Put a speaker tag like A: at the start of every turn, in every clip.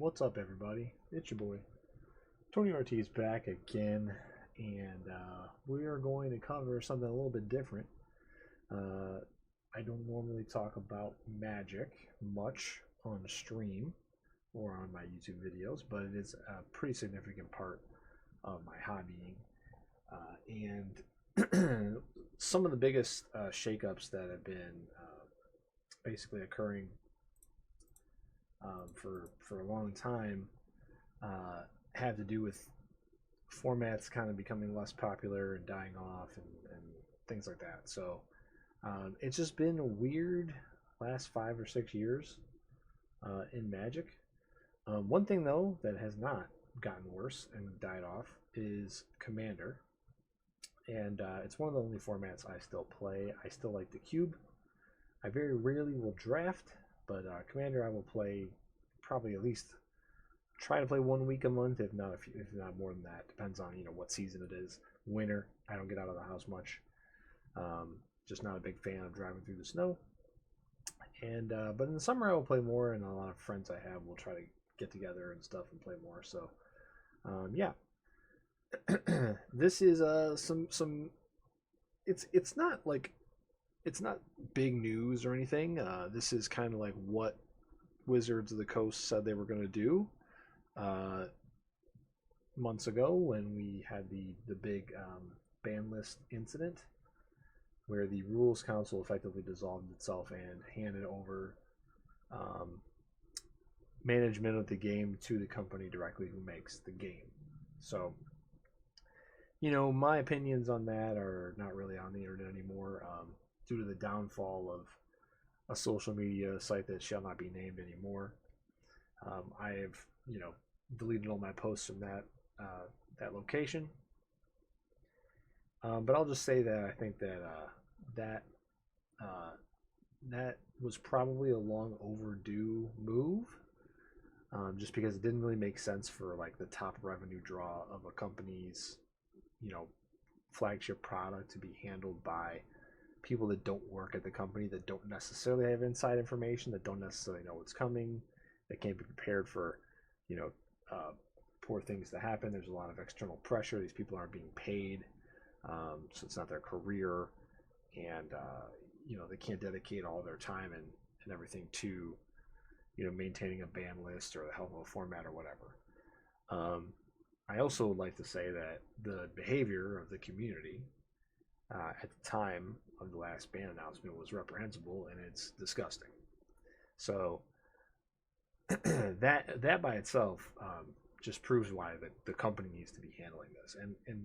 A: What's up, everybody? It's your boy Tony Ortiz back again, and we are going to cover something a little bit different. Uh, I don't normally talk about magic much on stream or on my YouTube videos, but it is a pretty significant part of my hobbying. And some of the biggest shakeups that have been basically occurring for a long time uh, have to do with formats kind of becoming less popular and dying off and things like that. So it's just been a weird last 5 or 6 years in Magic. One thing though that has not gotten worse and died off is Commander, and it's one of the only formats I still play. I still like the cube. I very rarely will draft, but Commander I will play probably at least try to play 1 week a month, if not if not more than that. Depends on what season it is. Winter, I don't get out of the house much. Um, just not a big fan of driving through the snow. And but in the summer I will play more, and a lot of friends I have will try to get together and stuff and play more. So yeah, this is some. It's not like it's not big news or anything. This is kind of like what Wizards of the Coast said they were going to do uh, months ago when we had the big ban list incident where the Rules Council effectively dissolved itself and handed over um, management of the game to the company directly who makes the game. So, my opinions on that are not really on the internet anymore due to the downfall of a social media site that shall not be named anymore. I have, deleted all my posts from that location. But I'll just say that I think that uh, that was probably a long overdue move, just because it didn't really make sense for like the top revenue draw of a company's, you know, flagship product to be handled by people that don't work at the company, that don't necessarily have inside information, that don't necessarily know what's coming, that can't be prepared for, you know, uh, poor things to happen. There's a lot of external pressure. These people aren't being paid, so it's not their career, and they can't dedicate all their time and everything to maintaining a ban list or the health of a format or whatever. Um, I also would like to say that the behavior of the community at the time of the last ban announcement was reprehensible and it's disgusting. So that by itself just proves why the company needs to be handling this. And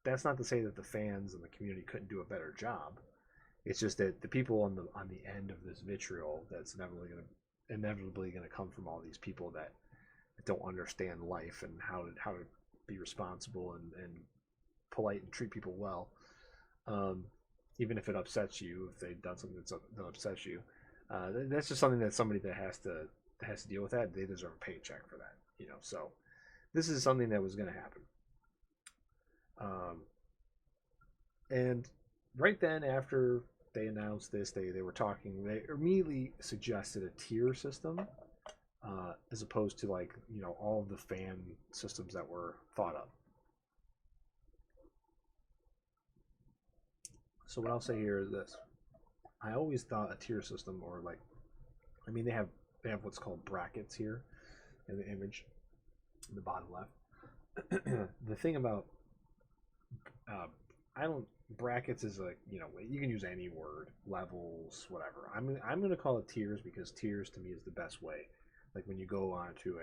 A: that's not to say that the fans and the community couldn't do a better job. It's just that the people on the end of this vitriol that's inevitably going to come from all these people that don't understand life and how to be responsible and polite and treat people well, um, even if it upsets you, if they've done something that upsets you. That's just something that somebody that has to deal with that. They deserve a paycheck for that. So this is something that was going to happen. Um, and right then, after they announced this, they were talking. They immediately suggested a tier system, as opposed to like all of the fan systems that were thought of. So what I'll say here is this: I always thought a tier system, or like, I mean, they have what's called brackets here in the image, in the bottom left. The thing about uh, I don't brackets is like you can use any word, levels, whatever. I'm gonna call it tiers because tiers to me is the best way. Like when you go onto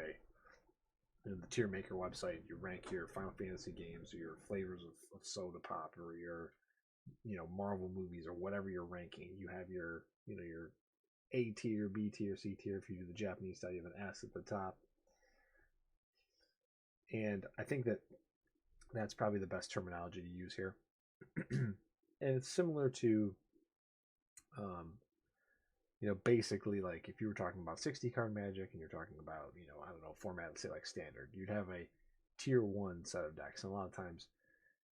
A: the tier maker website, you rank your Final Fantasy games or your flavors of soda pop or your Marvel movies or whatever you're ranking. You have your A tier, B tier, C tier. If you do the Japanese style, you have an S at the top. And I think that's probably the best terminology to use here. And it's similar to, um, basically like if you were talking about 60 card magic and you're talking about, I don't know, format, let's say like standard, you'd have a tier one set of decks. And a lot of times,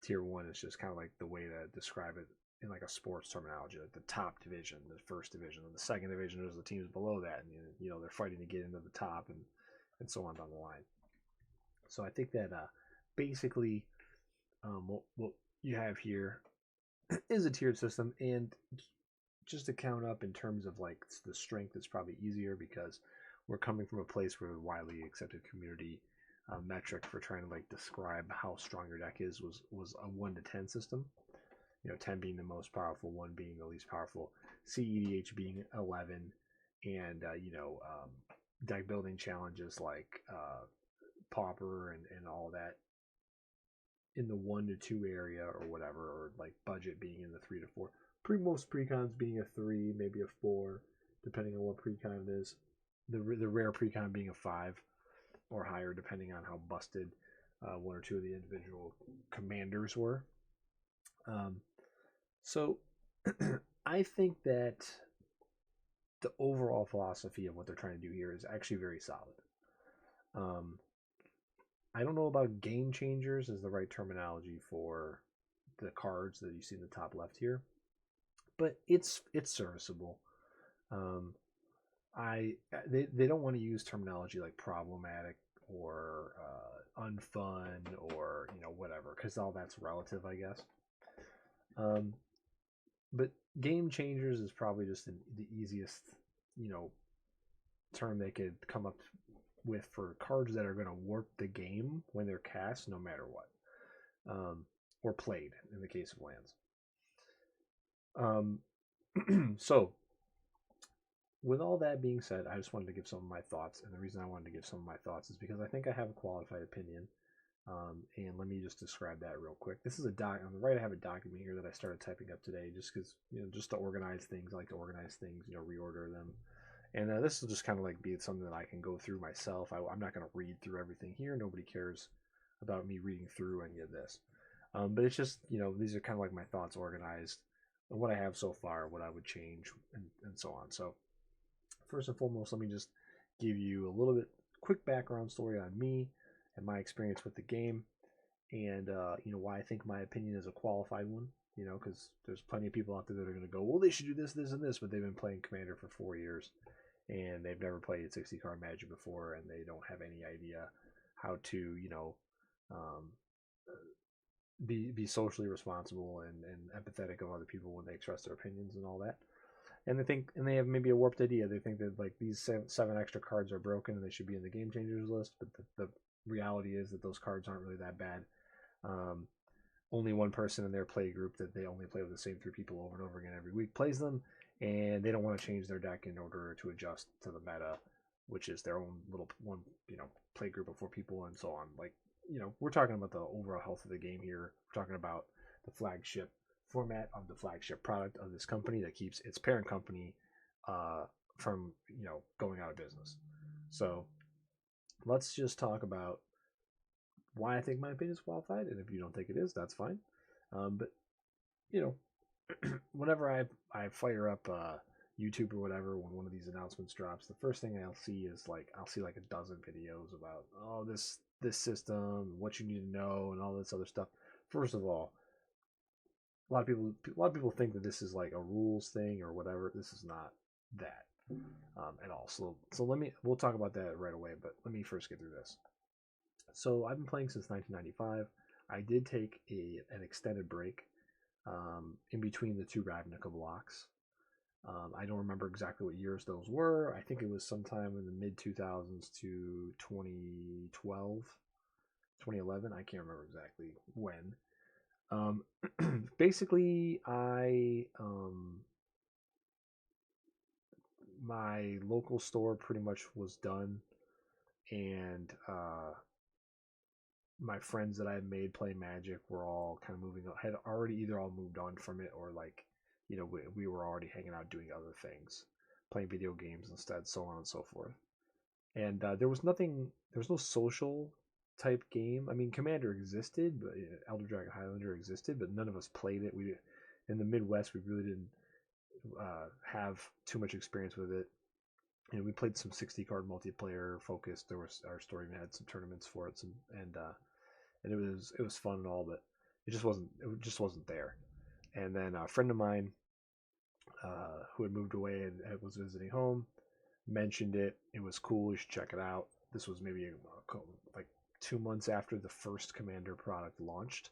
A: tier one is just kind of like the way to describe it in like a sports terminology, like the top division, the first division, and the second division is the teams below that, and they're fighting to get into the top, and and so on down the line. So I think that basically what you have here is a tiered system, and just to count up in terms of like the strength, it's probably easier because we're coming from a place where a widely accepted community metric for trying to like describe how strong your deck is was a 1 to 10 system. 10 being the most powerful, 1 being the least powerful, CEDH being 11, and deck building challenges like Pauper and all that in the 1 to 2 area or whatever, or like budget being in the 3 to 4. Most precons being a 3, maybe a 4, depending on what precon it is. The rare precon being a 5 or higher, depending on how busted 1 or 2 of the individual commanders were. So I think that the overall philosophy of what they're trying to do here is actually very solid. I don't know about game changers is the right terminology for the cards that you see in the top left here, but it's serviceable. They don't want to use terminology like problematic or unfun or whatever, because all that's relative, I guess. But game changers is probably just the easiest term they could come up with for cards that are going to warp the game when they're cast, no matter what, or played in the case of lands. So with all that being said, I just wanted to give some of my thoughts, and the reason I wanted to give some of my thoughts is because I think I have a qualified opinion. And let me just describe that real quick. This is a doc on the right. I have a document here that I started typing up today, just because just to organize things. I like to organize things, reorder them, and this will just kind of like be something that I can go through myself. I'm not going to read through everything here. Nobody cares about me reading through any of this, but it's just these are kind of like my thoughts organized, and what I have so far, what I would change, and so on. So first and foremost, let me just give you a little bit quick background story on me and my experience with the game, and why I think my opinion is a qualified one. Because there's plenty of people out there that are going to go, well, they should do this, this, and this, but they've been playing Commander for 4 years, and they've never played 60 card Magic before, and they don't have any idea how to um, be socially responsible and empathetic of other people when they express their opinions and all that. And they have maybe a warped idea. They think that like these seven extra cards are broken and they should be in the game changers list, but the reality is that those cards aren't really that bad. Only one person in their play group that they only play with the same 3 people over and over again every week plays them, and they don't want to change their deck in order to adjust to the meta, which is their own little one, play group of 4 people and so on. Like, we're talking about the overall health of the game here. We're talking about the flagship format of the flagship product of this company that keeps its parent company from going out of business. So let's just talk about why I think my opinion is qualified, and if you don't think it is, that's fine. But whenever I fire up YouTube or whatever, when one of these announcements drops, the first thing I'll see is I'll see like a dozen videos about this system, what you need to know, and all this other stuff. First of all, a lot of people think that this is like a rules thing or whatever. This is not that at all. So we'll talk about that right away. But let me first get through this. So I've been playing since 1995. I did take an extended break in between the 2 Ravnica blocks. I don't remember exactly what years those were. I think it was sometime in the mid 2000s to 2012, 2011. I can't remember exactly when. Basically, my local store pretty much was done, and my friends that I had made playing Magic were all kind of moving on, had already either all moved on from it, or like we were already hanging out doing other things, playing video games instead, so on and so forth. And there was no social type game. I mean, Commander existed, but Elder Dragon Highlander existed, but none of us played it. We in the Midwest, we really didn't have too much experience with it. And we played some 60 card multiplayer focused. There was our story had some tournaments for it, and it was fun and all, but it just wasn't there. And then a friend of mine who had moved away and was visiting home mentioned it. It was cool. You should check it out. This was maybe like 2 months after the first Commander product launched,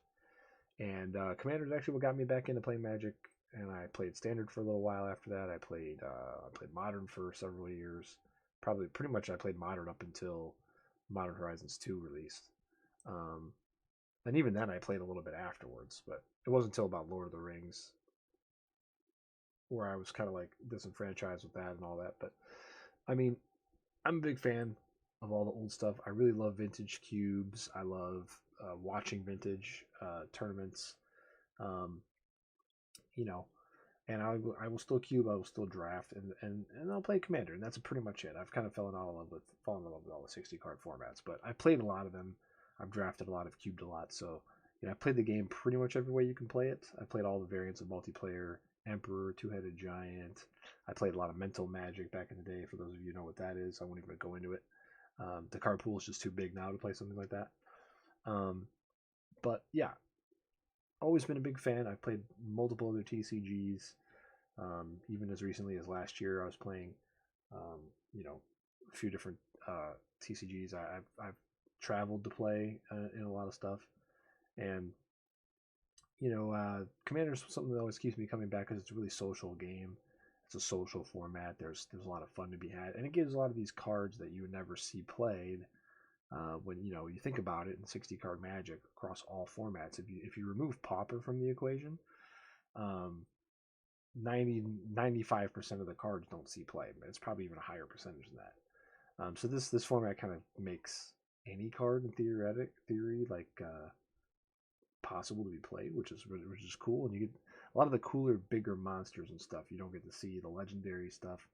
A: and Commander is actually what got me back into playing Magic. And I played Standard for a little while after that. I played Modern for several years. Probably pretty much I played Modern up until Modern Horizons 2 released. Um, and even then I played a little bit afterwards, but it wasn't until about Lord of the Rings where I was kind of like disenfranchised with that and all that. But I mean, I'm a big fan of all the old stuff. I really love vintage cubes. I love watching vintage tournaments. Um, you know, and I will still cube. I will still draft, and I'll play Commander, and that's pretty much it. I've kind of fallen in love with all the 60 card formats, but I played a lot of them. I've drafted a lot, I've cubed a lot, so I played the game pretty much every way you can play it. I played all the variants of multiplayer, Emperor, Two-Headed Giant. I played a lot of Mental Magic back in the day. For those of you who know what that is, I won't even go into it. The card pool is just too big now to play something like that. Um, but yeah, always been a big fan. I've played multiple other TCGs. Even as recently as last year, I was playing, um, a few different TCGs. I've traveled to play in a lot of stuff, and Commander's something that always keeps me coming back because it's a really social game. It's a social format. There's a lot of fun to be had, and it gives a lot of these cards that you would never see played. When you think about it in 60 card Magic across all formats, if you remove Pauper from the equation, um, 95% of the cards don't see play. It's probably even a higher percentage than that. So this format kind of makes any card in theory like possible to be played, which is cool. And you get a lot of the cooler, bigger monsters and stuff. You don't get to see the legendary stuff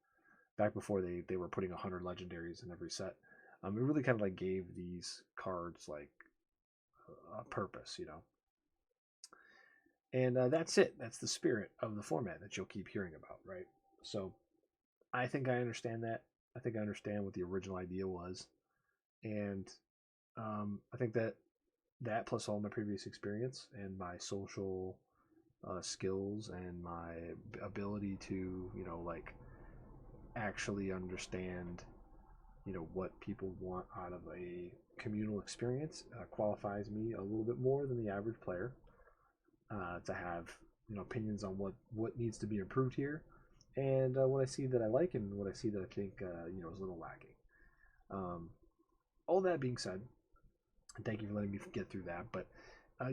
A: back before they were putting 100 legendaries in every set. It really kind of like gave these cards like a purpose. And that's it. That's the spirit of the format that you'll keep hearing about, right? So I think I understand that. I think I understand what the original idea was, and I think that plus all my previous experience and my social skills and my ability to like actually understand what people want out of a communal experience qualifies me a little bit more than the average player to have opinions on what needs to be improved here, and what I see that I like and what I see that I think is a little lacking. Um, all that being said, thank you for letting me get through that. But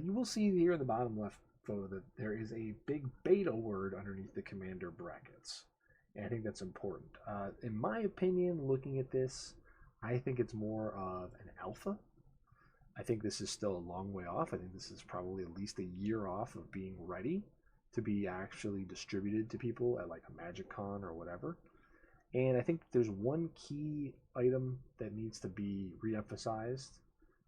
A: you will see here in the bottom left photo that there is a big beta word underneath the Commander brackets, and I think that's important. In my opinion, looking at this, I think it's more of an alpha. I think this is still a long way off. I think this is probably at least a year off of being ready to be actually distributed to people at like a Magic Con or whatever. And I think there's one key item that needs to be reemphasized.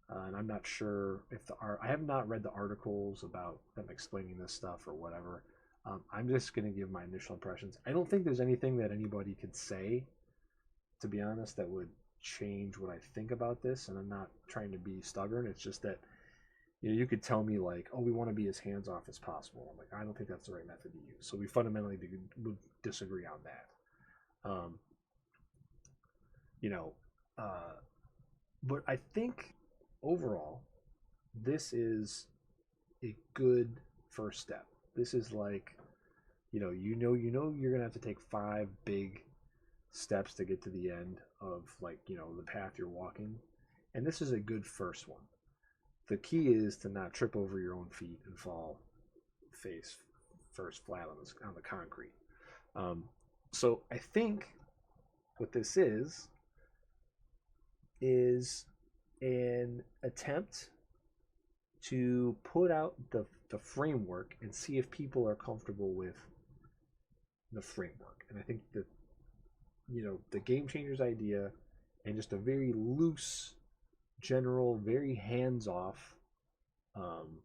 A: And I'm not sure if I have not read the articles about them explaining this stuff or whatever. I'm just going to give my initial impressions. I don't think there's anything that anybody could say, to be honest, that would change what I think about this. And I'm not trying to be stubborn. It's just that you could tell me like, oh, we want to be as hands off as possible. I'm like, I don't think that's the right method to use. So we fundamentally would disagree on that. Um, you know, uh, but I think overall, this is a good first step. This is like, you're gonna have to take 5 big steps to get to the end of like the path you're walking, and this is a good first one. The key is to not trip over your own feet and fall face first flat on the concrete. Um, so I think what this is an attempt to put out the framework and see if people are comfortable with the framework. And I think that the Game Changers idea and just a very loose, general, very hands-off um,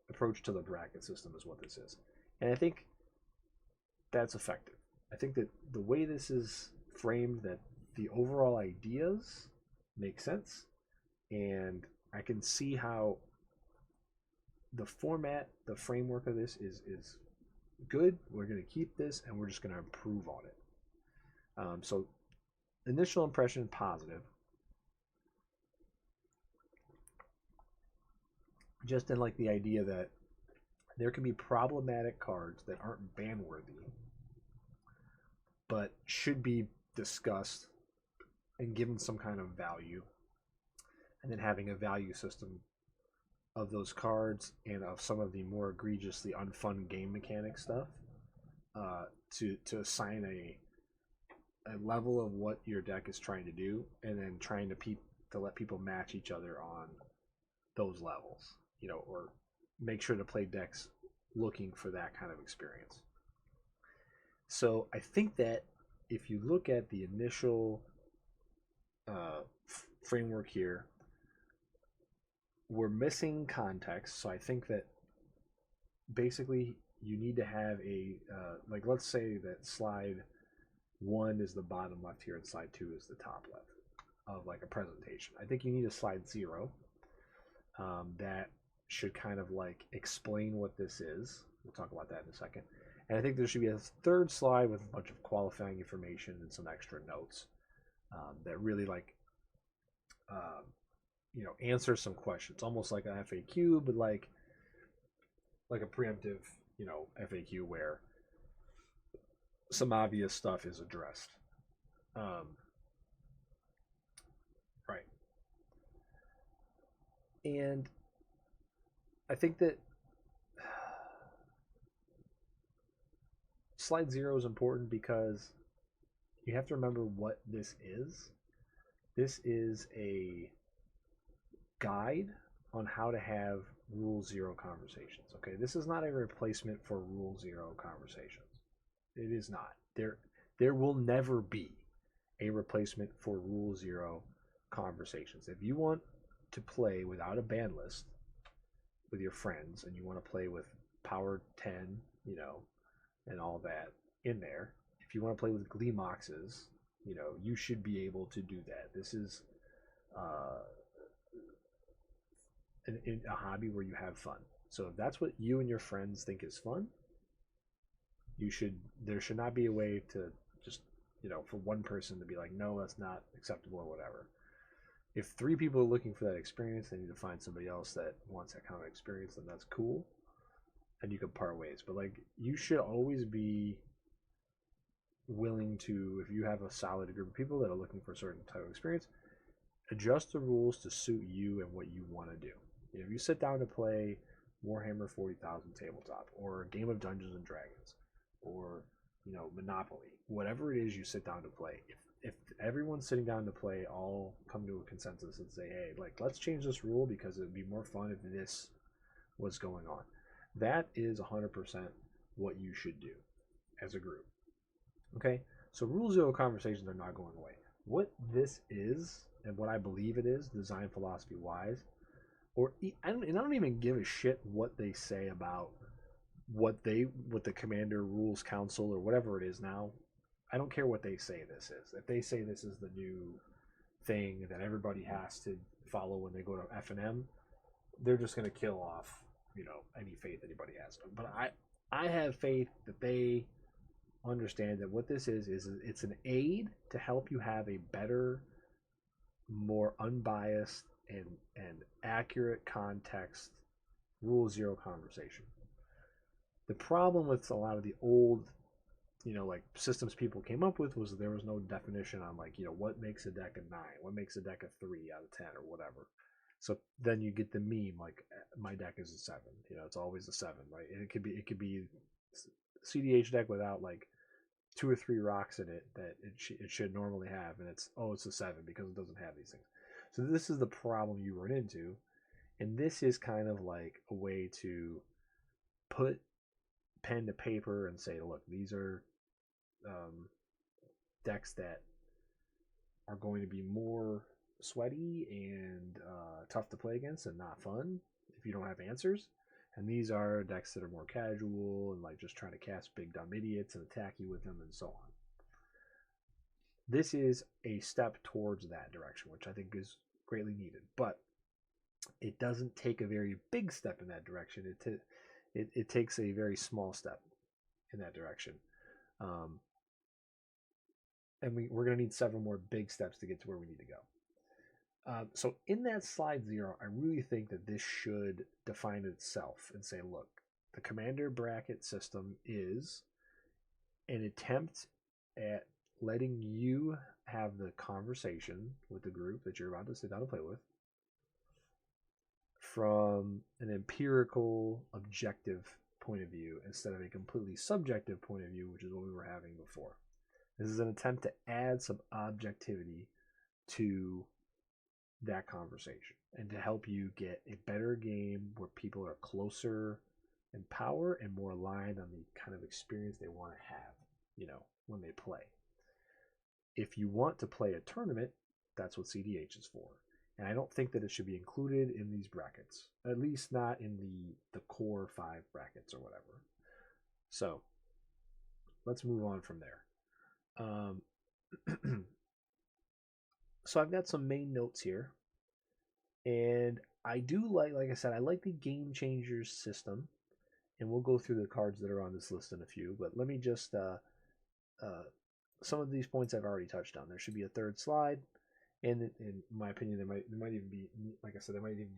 A: approach to the bracket system is what this is. And I think that's effective. I think that the way this is framed, that the overall ideas make sense, and I can see how the format, the framework of this is good. We're going to keep this, and we're just going to improve on it. So, initial impression positive. just in like the idea that there can be problematic cards that aren't ban worthy, but should be discussed and given some kind of value, and then having a value system of those cards and of some of the more egregiously unfun game mechanic stuff, to assign a level of what your deck is trying to do, and then trying to let people match each other on those levels, or make sure to play decks looking for that kind of experience. So I think that if you look at the initial framework here, we're missing context. So I think that basically you need to have like, let's say that slide 1 is the bottom left here and slide 2 is the top left of like a presentation. I think you need a slide 0 that should kind of like explain what this is. We'll talk about that in a second. And I think there should be a third slide with a bunch of qualifying information and some extra notes that really like answer some questions, almost like an FAQ, but like a preemptive FAQ where some obvious stuff is addressed. Right. And I think that slide 0 is important because you have to remember what this is. This is a guide on how to have Rule 0 conversations. Okay, this is not a replacement for Rule 0 conversations. It is not. There will never be a replacement for Rule 0 conversations. If you want to play without a ban list with your friends, and you want to play with Power 10, and all that in there, if you want to play with Glee Moxes, you should be able to do that. This is a hobby where you have fun. So if that's what you and your friends think is fun, there should not be a way to just, for one person to be like, no, that's not acceptable or whatever. If 3 people are looking for that experience, they need to find somebody else that wants that kind of experience, then that's cool. And you can part ways. But like, you should always be willing to, if you have a solid group of people that are looking for a certain type of experience, adjust the rules to suit you and what you want to do. If you sit down to play Warhammer 40,000 tabletop, or a game of Dungeons and Dragons, or Monopoly, whatever it is you sit down to play, if everyone's sitting down to play, all come to a consensus and say, hey, like, let's change this rule because it would be more fun if this was going on. That is 100% what you should do as a group. Okay, so Rule 0 conversations are not going away. What this is, and what I believe it is, design philosophy wise, I don't even give a shit what they say about what the Commander Rules Council or whatever it is now. I don't care what they say this is. If they say this is the new thing that everybody has to follow when they go to F&M, they're just going to kill off, any faith anybody has. But I have faith that they understand that what this is it's an aid to help you have a better, more unbiased and accurate context Rule 0 conversation. The problem with a lot of the old, like systems people came up with was there was no definition on like, what makes a deck a 9, what makes a deck a 3 out of 10 or whatever. So then you get the meme like, my deck is a 7. It's always a 7, right? And it could be CDH deck without like 2 or 3 rocks in it that it should normally have, and it's a 7 because it doesn't have these things. So this is the problem you run into, and this is kind of like a way to put pen to paper and say, look, these are decks that are going to be more sweaty and tough to play against and not fun if you don't have answers. And these are decks that are more casual and like just trying to cast big dumb idiots and attack you with them and so on. This is a step towards that direction, which I think is greatly needed. But it doesn't take a very big step in that direction. It takes a very small step in that direction. And we're going to need several more big steps to get to where we need to go. So in that slide 0, I really think that this should define itself and say, look, the commander bracket system is an attempt at letting you have the conversation with the group that you're about to sit down and play with from an empirical, objective point of view instead of a completely subjective point of view, which is what we were having before. This is an attempt to add some objectivity to that conversation and to help you get a better game where people are closer in power and more aligned on the kind of experience they want to have, when they play. If you want to play a tournament, that's what CDH is for. And I don't think that it should be included in these brackets, at least not in the core 5 brackets or whatever. So let's move on from there. So I've got some main notes here, and I do like I said, I like the Game Changers system, and we'll go through the cards that are on this list in a few, but let me just some of these points I've already touched on. There should be a 3rd slide, and in my opinion, there might even be, like I said, there might even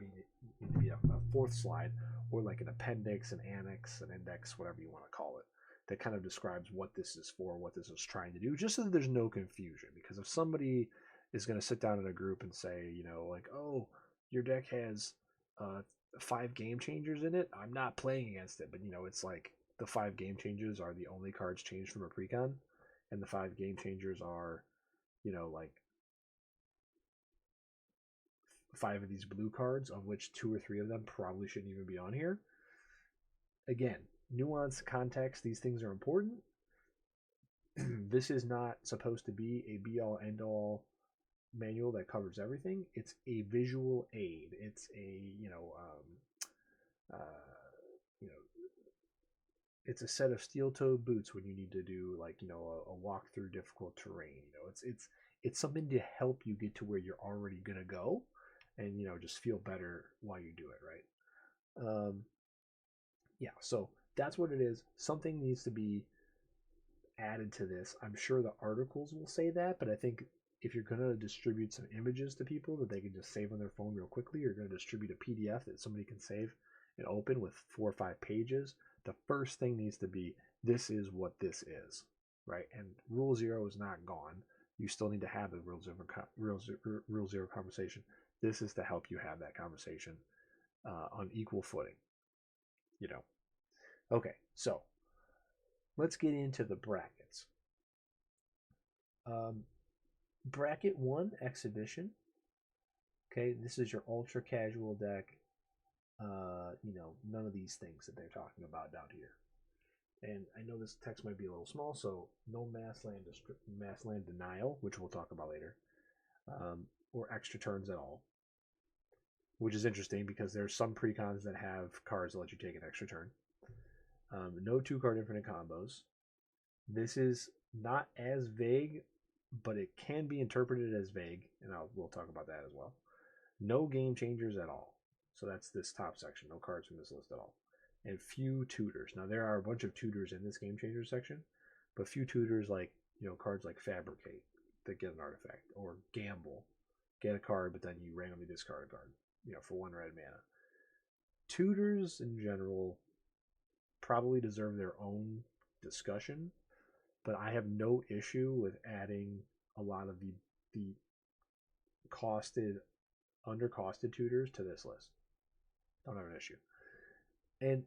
A: be a 4th slide, or like an appendix, an annex, an index, whatever you want to call it, that kind of describes what this is for, what this is trying to do, just so that there's no confusion. Because if somebody is going to sit down in a group and say, like, oh, your deck has 5 game changers in it, I'm not playing against it. But it's like the 5 game changers are the only cards changed from a precon, and the 5 game changers are, like 5 of these blue cards, of which 2 or 3 of them probably shouldn't even be on here. Again, nuance, context, these things are important. This is not supposed to be a be-all, end-all manual that covers everything. It's a visual aid. It's a it's a set of steel-toed boots when you need to do a walk through difficult terrain. It's something to help you get to where you're already gonna go, and just feel better while you do it, right? Yeah, so that's what it is. Something needs to be added to this. I'm sure the articles will say that, but I think if you're going to distribute some images to people that they can just save on their phone real quickly, you're going to distribute a PDF that somebody can save and open with 4 or 5 pages, the first thing needs to be, this is what this is, right? And Rule 0 is not gone. You still need to have the Rule 0 conversation. This is to help you have that conversation on equal footing, Okay, so let's get into the brackets. Bracket 1, Exhibition. Okay, this is your ultra casual deck. None of these things that they're talking about down here. And I know this text might be a little small, so no mass land denial, which we'll talk about later, or extra turns at all. Which is interesting because there's some precons that have cards that let you take an extra turn. No 2-card infinite combos. This is not as vague, but it can be interpreted as vague, and we'll talk about that as well. No game changers at all. So that's this top section. No cards from this list at all. And few tutors. Now, there are a bunch of tutors in this game changer section, but few tutors like, cards like Fabricate that get an artifact, or Gamble. Get a card, but then you randomly discard a card, for 1 red mana. Tutors in general probably deserve their own discussion, but I have no issue with adding a lot of the undercosted tutors to this list. Don't have an issue. And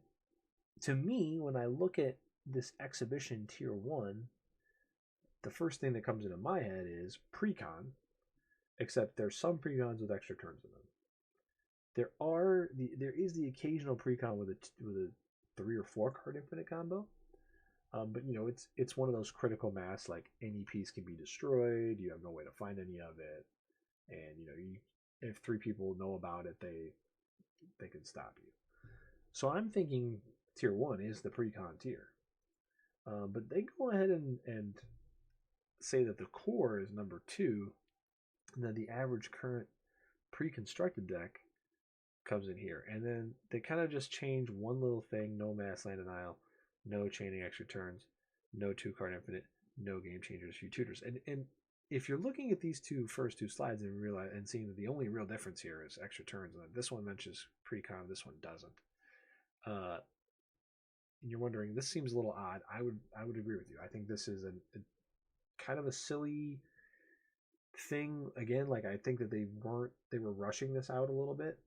A: to me, when I look at this exhibition tier 1, the first thing that comes into my head is precon, except there's some precons with extra turns in them. There is the occasional precon with a 3 or 4 card infinite combo. But it's one of those critical mass, like any piece can be destroyed, you have no way to find any of it, and if 3 people know about it, they can stop you. So I'm thinking tier 1 is the precon tier. But they go ahead and say that the core is number 2, and then the average current pre-constructed deck comes in here. And then they kind of just change one little thing: no mass land denial, no chaining extra turns, no 2-card infinite, no game changers, few tutors. And if you're looking at these first two slides and realize and seeing that the only real difference here is extra turns, and that this one mentions pre-con, this one doesn't, and you're wondering, this seems a little odd. I would agree with you. I think this is a kind of a silly thing. Again, like I think that they were rushing this out a little bit,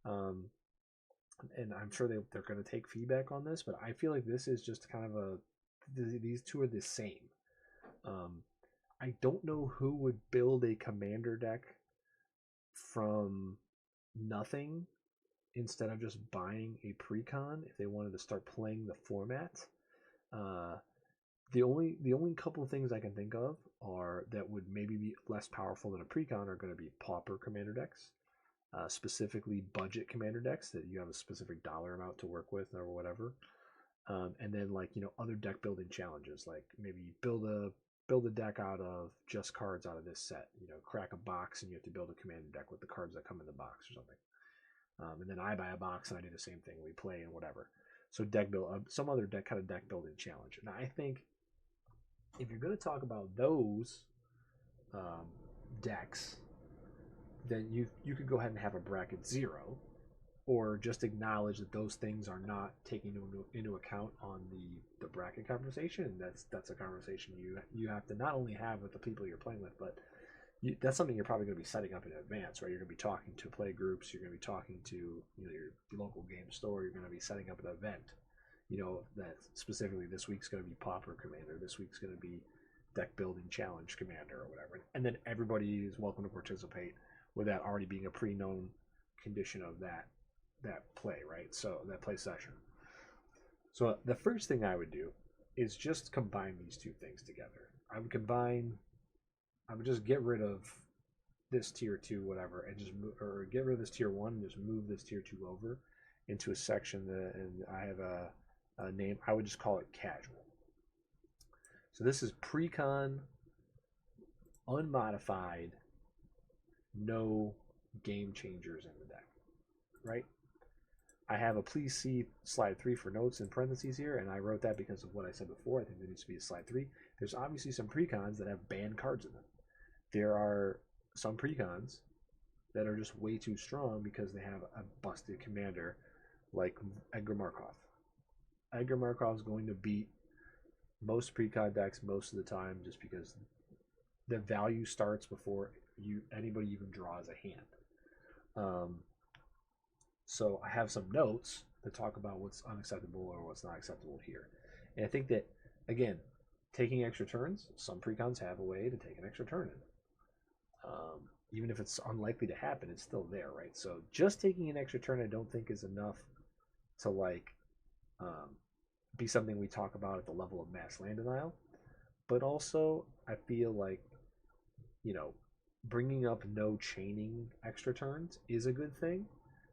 A: um, and I'm sure they're going to take feedback on this, but I feel like this is just kind of these two are the same. Um, I don't know who would build a commander deck from nothing instead of just buying a precon if they wanted to start playing the format. Uh, the only couple of things I can think of are that would maybe be less powerful than a precon are going to be pauper commander decks, specifically budget commander decks that you have a specific dollar amount to work with or whatever. And then like other deck building challenges, like maybe build a deck out of just cards out of this set. Crack a box and you have to build a commander deck with the cards that come in the box or something. And then I buy a box and I do the same thing. We play and whatever. So deck build, some other deck kind of deck building challenge. And I think if you're going to talk about those decks, then you could go ahead and have a bracket 0, or just acknowledge that those things are not taken into account on the bracket conversation, and that's a conversation you have to not only have with the people you're playing with, but that's something you're probably going to be setting up in advance, right? You're going to be talking to play groups, you're going to be talking to your local game store, you're going to be setting up an event, that specifically this week's going to be Pauper Commander, this week's going to be Deck Building Challenge Commander or whatever, and then everybody is welcome to participate with that already being a pre-known condition of that play, right? So that play session. So the first thing I would do is just combine these two things together. I would just get rid of this tier 2 whatever and just or get rid of this tier 1 and just move this tier 2 over into a section and I have a name. I would just call it casual. So this is pre-con, unmodified, no game changers in the deck, right? I have a please see slide 3 for notes in parentheses here, and I wrote that because of what I said before. I think there needs to be a slide 3. There's obviously some precons that have banned cards in them. There are some precons that are just way too strong because they have a busted commander like Edgar Markov. Edgar Markov is going to beat most precon decks most of the time just because the value starts before anybody even draws a hand. So I have some notes that talk about what's unacceptable or what's not acceptable here. And I think that, again, taking extra turns, some precons have a way to take an extra turn in. Even if it's unlikely to happen, it's still there, right? So just taking an extra turn I don't think is enough to be something we talk about at the level of mass land denial. But also, I feel like, bringing up no chaining extra turns is a good thing,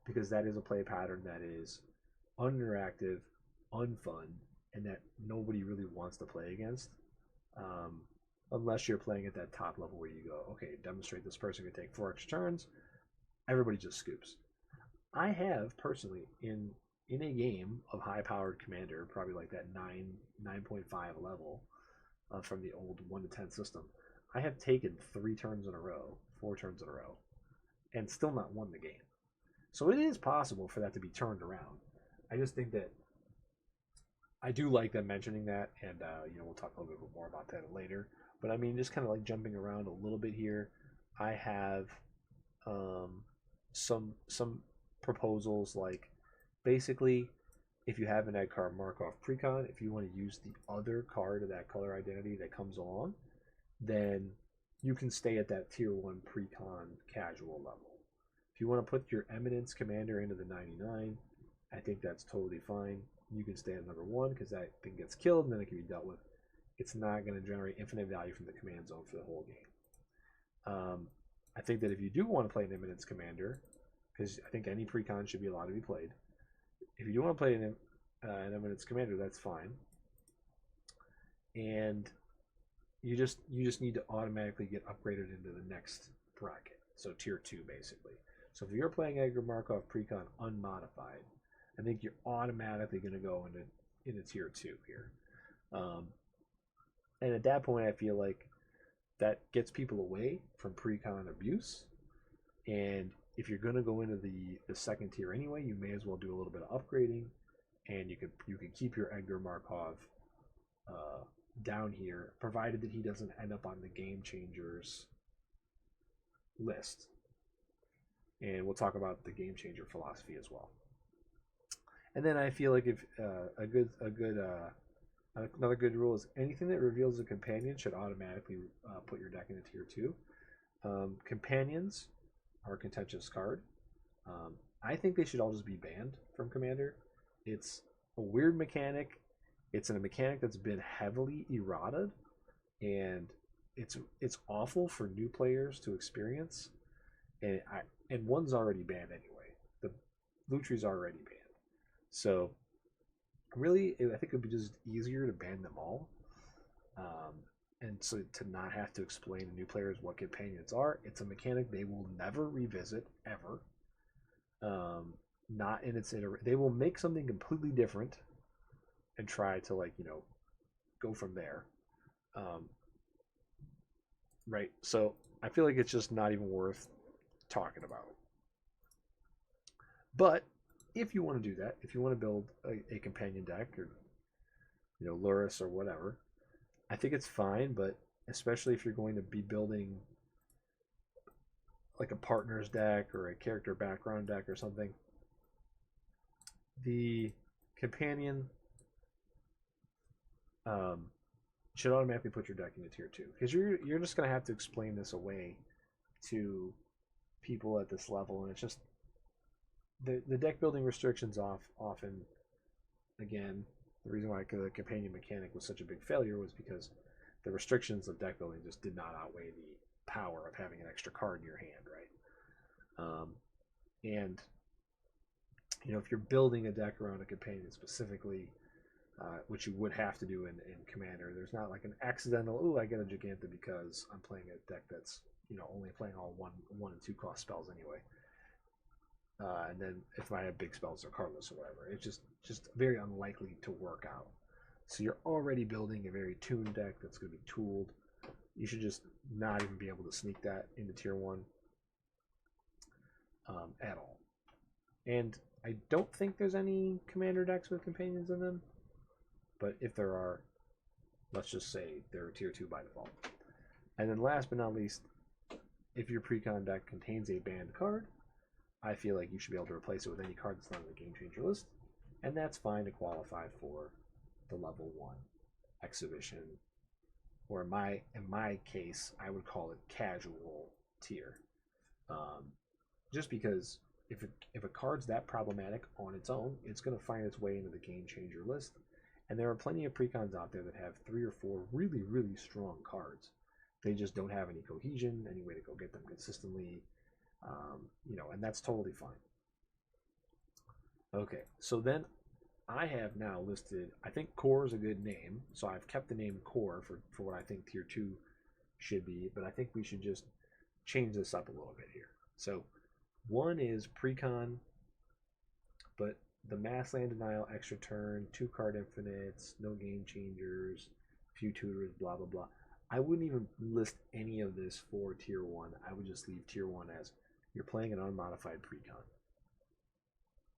A: because that is a play pattern that is uninteractive, unfun, and that nobody really wants to play against. Unless you're playing at that top level where you go, okay, demonstrate this person can take 4 extra turns, everybody just scoops. I have personally in a game of high-powered commander, probably like that 9.5 level from the old 1 to 10 system, I have taken 3 turns in a row, 4 turns in a row, and still not won the game. So it is possible for that to be turned around. I just think that I do like them mentioning that, and we'll talk a little bit more about that later. But I mean, just kind of like jumping around a little bit here, I have some proposals, like basically, if you have an Edgar Markov precon, if you want to use the other card of that color identity that comes along, then you can stay at that tier 1 precon casual level. If you want to put your Eminence commander into the 99, I think that's totally fine. You can stay at number 1 because that thing gets killed and then it can be dealt with. It's not going to generate infinite value from the command zone for the whole game. I think that if you do want to play an Eminence commander, because I think any precon should be allowed to be played, if you do want to play an Eminence commander, that's fine. And you just need to automatically get upgraded into the next bracket, so tier 2 basically. So if you're playing Edgar Markov precon unmodified, I think you're automatically going to go into tier 2 here. And at that point, I feel like that gets people away from precon abuse. And if you're going to go into the second tier anyway, you may as well do a little bit of upgrading, and you could keep your Edgar Markov down here, provided that he doesn't end up on the game changers list. And we'll talk about the game changer philosophy as well. And then I feel like if another good rule is anything that reveals a companion should automatically put your deck into tier 2. Companions are a contentious card. I think they should all just be banned from Commander. It's a weird mechanic. It's a mechanic that's been heavily eroded, and it's awful for new players to experience. And one's already banned anyway. The Lutри's already banned. So really, I think it would be just easier to ban them all, and so to not have to explain to new players what companions are. It's a mechanic they will never revisit ever. Not in its they will make something completely different and try to go from there. Right. So I feel like it's just not even worth talking about. But if you want to do that, if you want to build a companion deck or Lurrus or whatever, I think it's fine. But especially if you're going to be building like a partners deck or a character background deck or something, the companion should automatically put your deck into tier 2, because you're just going to have to explain this away to people at this level, and it's just the deck building restrictions often, again, the reason why the companion mechanic was such a big failure was because the restrictions of deck building just did not outweigh the power of having an extra card in your hand, right? And if you're building a deck around a companion specifically, which you would have to do in Commander, there's not like an accidental, I get a Giganta because I'm playing a deck that's only playing all one and two cost spells anyway. And then if I have big spells, they're cardless or whatever. It's just very unlikely to work out. So you're already building a very tuned deck that's going to be tooled. You should just not even be able to sneak that into tier 1 at all. And I don't think there's any commander decks with companions in them. But if there are, let's just say they're tier 2 by default. And then last but not least, if your precon deck contains a banned card, I feel like you should be able to replace it with any card that's not on the game changer list. And that's fine to qualify for the level 1 exhibition. Or in my case, I would call it casual tier. Just because if a card's that problematic on its own, it's going to find its way into the game changer list. And there are plenty of precons out there that have 3 or 4 really, really strong cards. They just don't have any cohesion, any way to go get them consistently, and that's totally fine. Okay, so then I have now listed, I think Core is a good name, so I've kept the name Core for what I think tier 2 should be, but I think we should just change this up a little bit here. So 1 is precon, but the mass land denial, extra turn, 2 card infinites, no game changers, few tutors, blah blah blah. I wouldn't even list any of this for tier 1. I would just leave tier 1 as you're playing an unmodified precon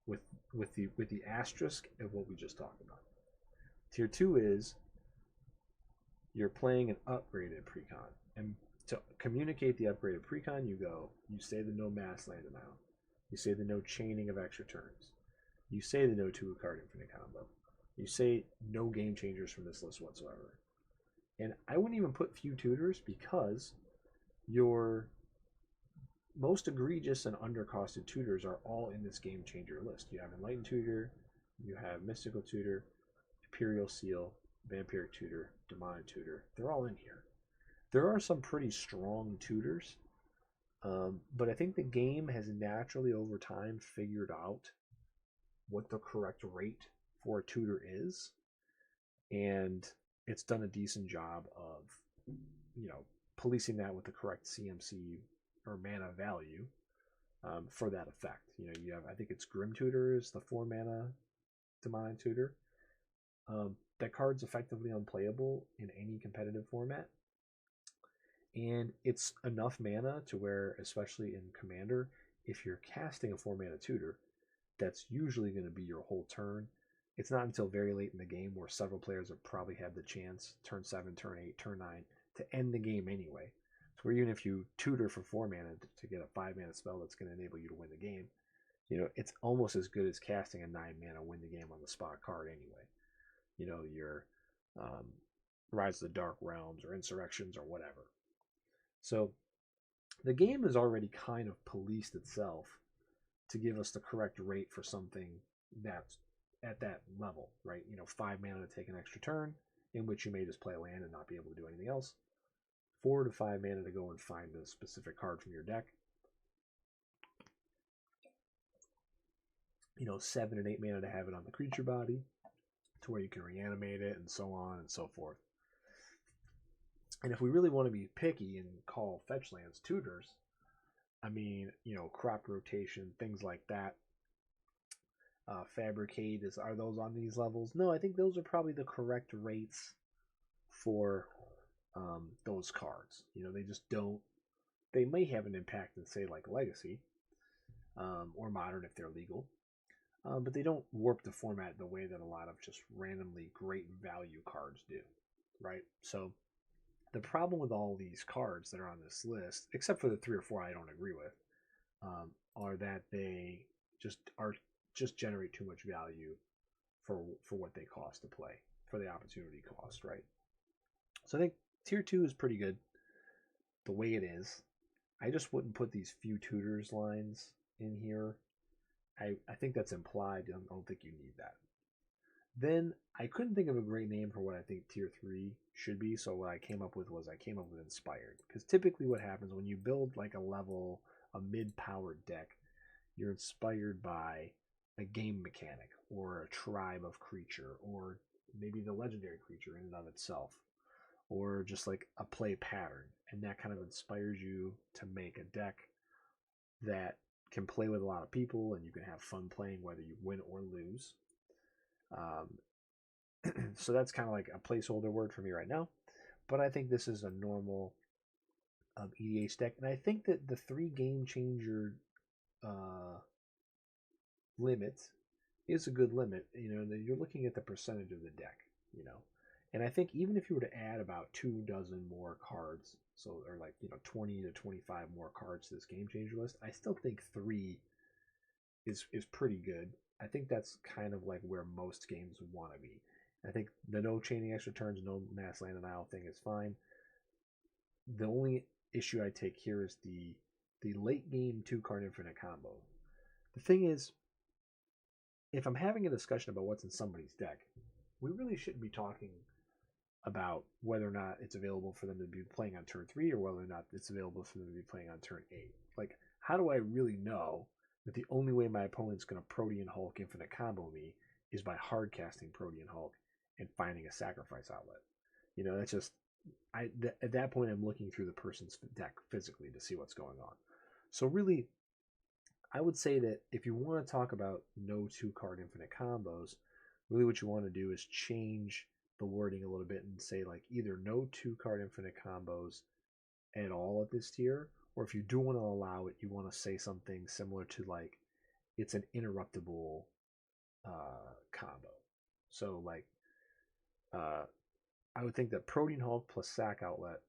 A: with the asterisk of what we just talked about. Tier 2 is you're playing an upgraded precon, and to communicate the upgraded precon, you say the no mass land denial, you say the no chaining of extra turns, you say the no 2 card infinite combo, you say no game changers from this list whatsoever. And I wouldn't even put few tutors, because your most egregious and undercosted tutors are all in this game changer list. You have Enlightened Tutor, you have Mystical Tutor, Imperial Seal, Vampiric Tutor, Demonic Tutor. They're all in here. There are some pretty strong tutors, but I think the game has naturally over time figured out what the correct rate for a tutor is, and it's done a decent job of policing that with the correct CMC or mana value for that effect. You have, I think it's Grim Tutor is the 4 mana Demonic Tutor. That card's effectively unplayable in any competitive format, And it's enough mana to where, especially in Commander, if you're casting a 4 mana tutor, that's usually going to be your whole turn. It's not until very late in the game where several players have probably had the chance, turn 7, turn 8, turn 9, to end the game anyway. So where even if you tutor for 4 mana to get a 5 mana spell that's going to enable you to win the game, it's almost as good as casting a 9 mana win the game on the spot card anyway. Your um, Rise of the Dark Realms or Insurrections or whatever. So the game has already kind of policed itself to give us the correct rate for something that's at that level, right? 5 mana to take an extra turn, in which you may just play a land and not be able to do anything else. 4 to 5 mana to go and find a specific card from your deck. 7 and 8 mana to have it on the creature body, to where you can reanimate it, and so on and so forth. And if we really want to be picky and call fetch lands tutors, crop rotation, things like that. Fabricate, are those on these levels? No, I think those are probably the correct rates for those cards. They just don't. They may have an impact in, say, like Legacy or Modern if they're legal, but they don't warp the format the way that a lot of just randomly great value cards do, right? So the problem with all these cards that are on this list, except for the 3 or 4 I don't agree with, are that they just generate too much value for what they cost to play, for the opportunity cost, right? So I think tier 2 is pretty good the way it is. I just wouldn't put these few tutors lines in here. I think that's implied. I don't think you need that. Then I couldn't think of a great name for what I think tier 3 should be, so what I came up with Inspired. Because typically what happens when you build like a mid-powered deck, you're inspired by a game mechanic or a tribe of creature, or maybe the legendary creature in and of itself, or just like a play pattern, and that kind of inspires you to make a deck that can play with a lot of people and you can have fun playing whether you win or lose. So that's kind of like a placeholder word for me right now, but I think this is a normal EDH deck, and I think that the 3 game changer limit is a good limit. You're looking at the percentage of the deck, and I think even if you were to add about 24 more cards, or 20 to 25 more cards to this game changer list, I still think 3 is pretty good. I think that's kind of like where most games want to be. I think the no chaining extra turns, no mass land and isle thing is fine. The only issue I take here is the late game 2-card infinite combo. The thing is, if I'm having a discussion about what's in somebody's deck, we really shouldn't be talking about whether or not it's available for them to be playing on turn 3 or whether or not it's available for them to be playing on turn 8. Like, how do I really know that the only way my opponent's going to Protean Hulk infinite combo me is by hard casting Protean Hulk and finding a sacrifice outlet? That's just, at that point I'm looking through the person's deck physically to see what's going on. So really, I would say that if you want to talk about no 2-card infinite combos, really what you want to do is change the wording a little bit and say like either no 2-card infinite combos at all at this tier, or if you do want to allow it, you want to say something similar to like it's an interruptible combo. So like I would think that Protean Hulk plus Sack Outlet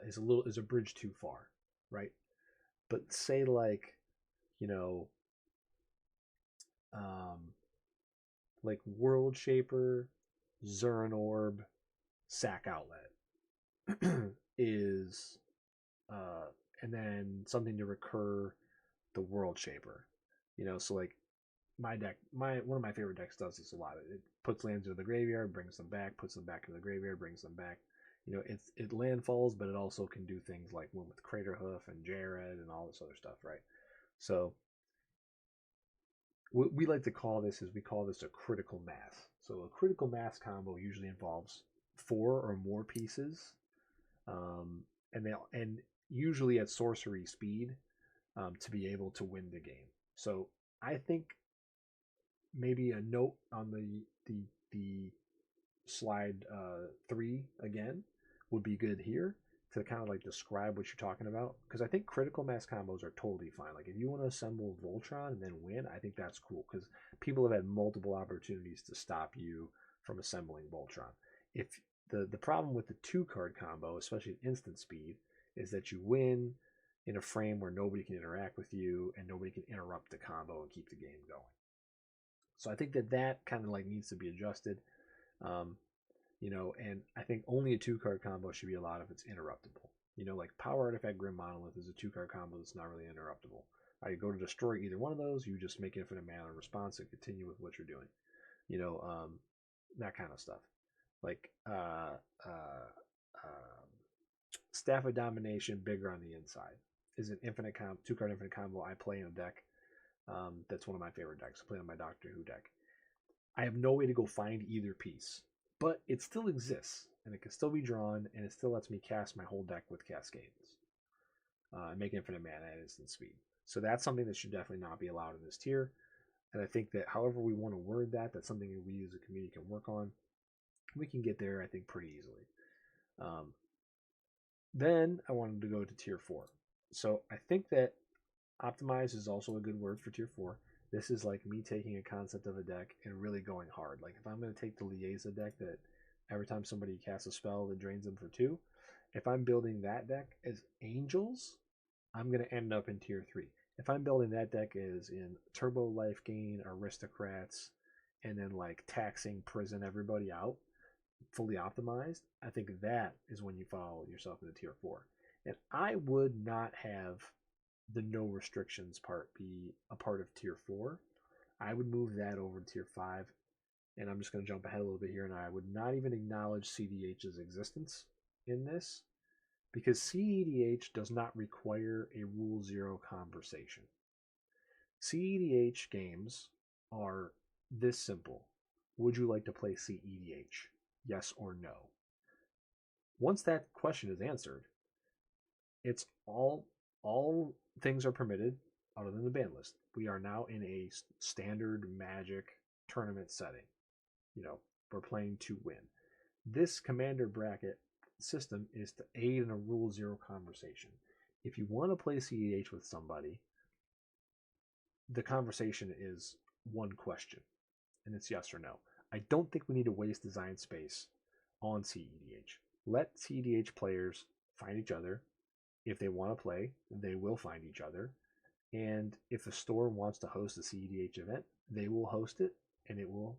A: is a bridge too far, right? But say like like World Shaper, Zuran Orb, Sack Outlet is and then something to recur the World Shaper. So like one of my favorite decks does this a lot. It puts lands into the graveyard, brings them back, puts them back into the graveyard, brings them back. It landfalls, but it also can do things like one with Craterhoof and Jared and all this other stuff, right? So what we like to call this a critical mass. So a critical mass combo usually involves 4 or more pieces, and usually at sorcery speed to be able to win the game. So I think maybe a note on the slide 3 again would be good here. to kind of like describe what you're talking about, because I think critical mass combos are totally fine. Like if you want to assemble Voltron and then win, I think that's cool because people have had multiple opportunities to stop you from assembling Voltron. If the problem with the 2 card combo, especially at instant speed, is that you win in a frame where nobody can interact with you and nobody can interrupt the combo and keep the game going. So I think that kind of like needs to be adjusted. Um, and I think only a 2 card combo should be allowed if it's interruptible. Like Power Artifact Grim Monolith is a 2 card combo that's not really interruptible. You go to destroy either one of those, you just make infinite mana in response and continue with what you're doing. That kind of stuff. Like Staff of Domination, bigger on the inside, is an 2 card infinite combo I play in a deck. That's one of my favorite decks. I play on my Doctor Who deck. I have no way to go find either piece, but it still exists, and it can still be drawn, and it still lets me cast my whole deck with Cascades and make infinite mana at instant speed. So that's something that should definitely not be allowed in this tier. And I think that however we want to word that, that's something that we as a community can work on. We can get there, I think, pretty easily. Then I wanted to go to tier 4. So I think that optimize is also a good word for tier 4. This is like me taking a concept of a deck and really going hard. Like if I'm going to take the Liaisa deck that every time somebody casts a spell that drains them for 2, if I'm building that deck as Angels, I'm going to end up in tier 3. If I'm building that deck as in Turbo Life Gain, Aristocrats, and then like taxing prison everybody out, fully optimized, I think that is when you follow yourself into tier 4. And I would not have the no restrictions part be a part of tier 4. I would move that over to tier 5. And I'm just going to jump ahead a little bit here, and I would not even acknowledge CDH's existence in this because CEDH does not require a Rule 0 conversation. CEDH games are this simple. Would you like to play CEDH? Yes or no? Once that question is answered, it's all things are permitted other than the ban list. We are now in a standard Magic tournament setting. We're playing to win. This commander bracket system is to aid in a Rule 0 conversation. If you want to play CEDH with somebody, the conversation is one question, and it's yes or no. I don't think we need to waste design space on CEDH. Let CEDH players find each other. If they want to play, they will find each other. And if the store wants to host a CEDH event, they will host it, and it will,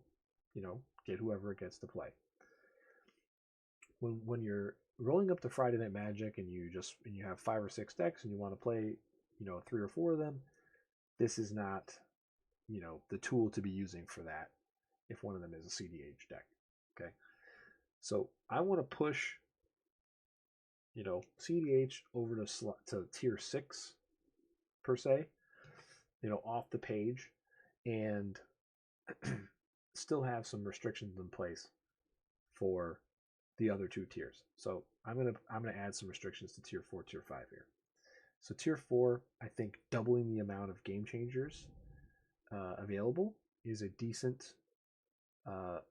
A: get whoever it gets to play. When you're rolling up to Friday Night Magic and you have 5 or 6 decks and you want to play, 3 or 4 of them, this is not, the tool to be using for that if one of them is a CDH deck. Okay. So I want to push, CDH over to tier 6 per se, off the page, and still have some restrictions in place for the other 2 tiers. So I'm gonna add some restrictions to tier 4, tier 5 here. So tier 4, I think doubling the amount of game changers available is a decent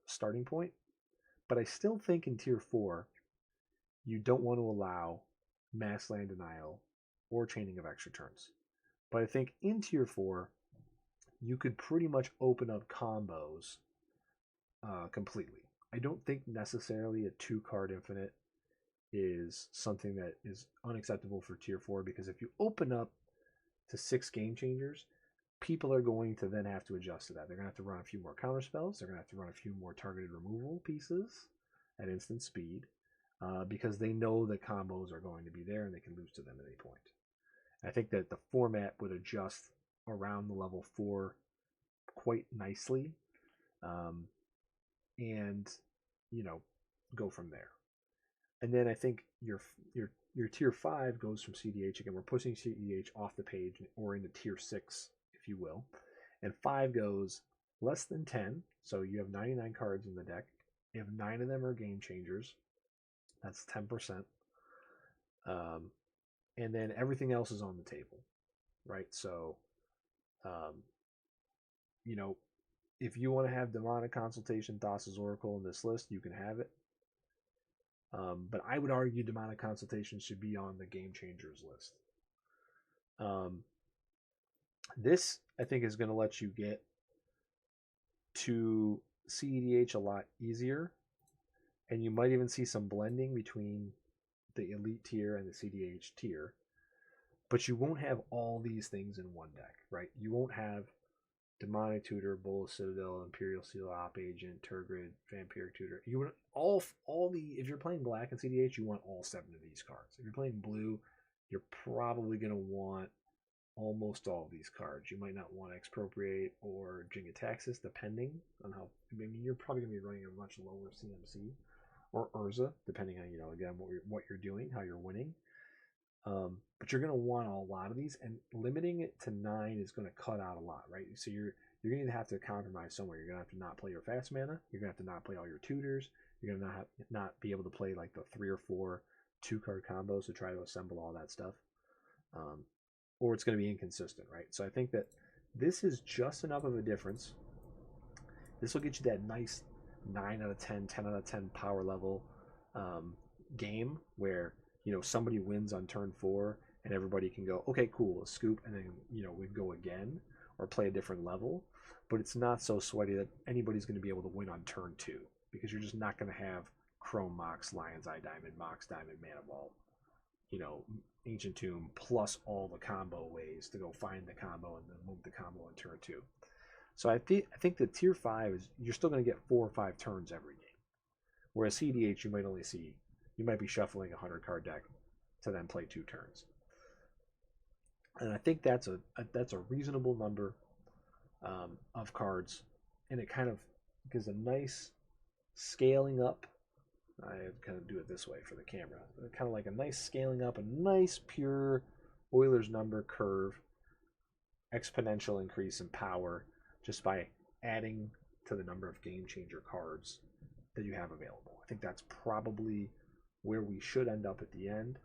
A: starting point. But I still think in tier 4, you don't want to allow mass land denial or chaining of extra turns. But I think in tier 4, you could pretty much open up combos completely. I don't think necessarily a 2-card infinite is something that is unacceptable for tier 4, because if you open up to 6 game changers, people are going to then have to adjust to that. They're going to have to run a few more counter spells. They're going to have to run a few more targeted removal pieces at instant speed because they know that combos are going to be there and they can lose to them at any point. I think that the format would adjust around the level 4 quite nicely, and go from there. And then I think your tier 5 goes from CDH again. We're pushing CDH off the page or into tier 6, if you will. And 5 goes less than 10. So you have 99 cards in the deck. If 9 of them are game changers, that's 10%. And then everything else is on the table, right? So, if you want to have Demonic Consultation, Thassa's Oracle in this list, you can have it. But I would argue Demonic Consultation should be on the Game Changers list. This, I think, is going to let you get to CEDH a lot easier, and you might even see some blending between the Elite tier and the CDH tier, but you won't have all these things in one deck, right? You won't have Demonic Tutor, Bolas Citadel, Imperial Seal Op Agent, Tergrid, Vampiric Tutor. You want all the, if you're playing black and CDH, you want all 7 of these cards. If you're playing blue, you're probably going to want almost all of these cards. You might not want Expropriate or Jin-Gitaxias, depending on how. I mean, you're probably going to be running a much lower CMC, or Urza, depending on, again, what you're doing, how you're winning. But you're going to want a lot of these, and limiting it to 9 is going to cut out a lot, right? So you're going to have to compromise somewhere. You're going to have to not play your fast mana. You're going to have to not play all your tutors. You're going to not be able to play like the 3 or 4 2-card combos to try to assemble all that stuff. Or it's going to be inconsistent, right? So I think that this is just enough of a difference. This will get you that nice 9 out of 10, 10 out of 10 power level game where, somebody wins on turn 4 and everybody can go, okay, cool, a scoop, and then, we go again or play a different level. But it's not so sweaty that anybody's going to be able to win on turn 2, because you're just not going to have Chrome Mox, Lion's Eye Diamond, Mox Diamond, Mana Vault, Ancient Tomb, plus all the combo ways to go find the combo and then move the combo on turn 2. So I think that tier 5 is, you're still going to get 4 or 5 turns every game. Whereas CDH, you might be shuffling a 100-card deck to then play 2 turns. And I think that's a reasonable number of cards, and it kind of gives a nice scaling up. I kind of do it this way for the camera. Kind of like a nice scaling up, a nice pure Euler's number curve, exponential increase in power just by adding to the number of game changer cards that you have available. I think that's probably where we should end up at the end,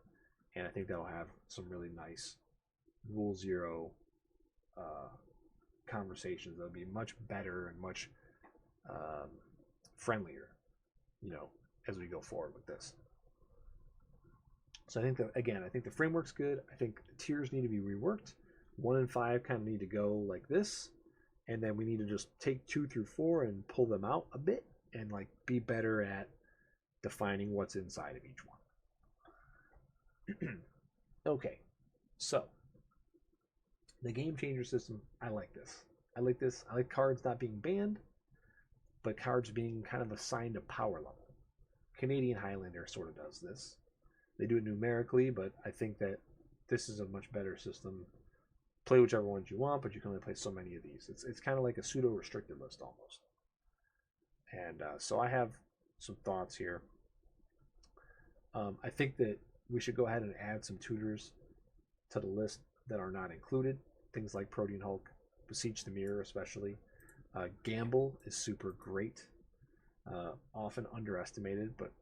A: and I think that'll have some really nice Rule Zero conversations that'll be much better and much friendlier, as we go forward with this. So I think that, again, I think the framework's good. I think the tiers need to be reworked. 1 and 5 kind of need to go like this, and then we need to just take 2 through 4 and pull them out a bit and be better at defining what's inside of each one. Okay, so the game changer system, I like this. I like cards not being banned, but cards being kind of assigned a power level. Canadian Highlander sort of does this. They do it numerically, but I think that this is a much better system. Play whichever ones you want, but you can only play so many of these. It's kind of like a pseudo-restricted list almost. And so I have some thoughts here. I think that we should go ahead and add some tutors to the list that are not included. Things like Protean Hulk, Beseech the Mirror especially. Gamble is super great. Often underestimated, but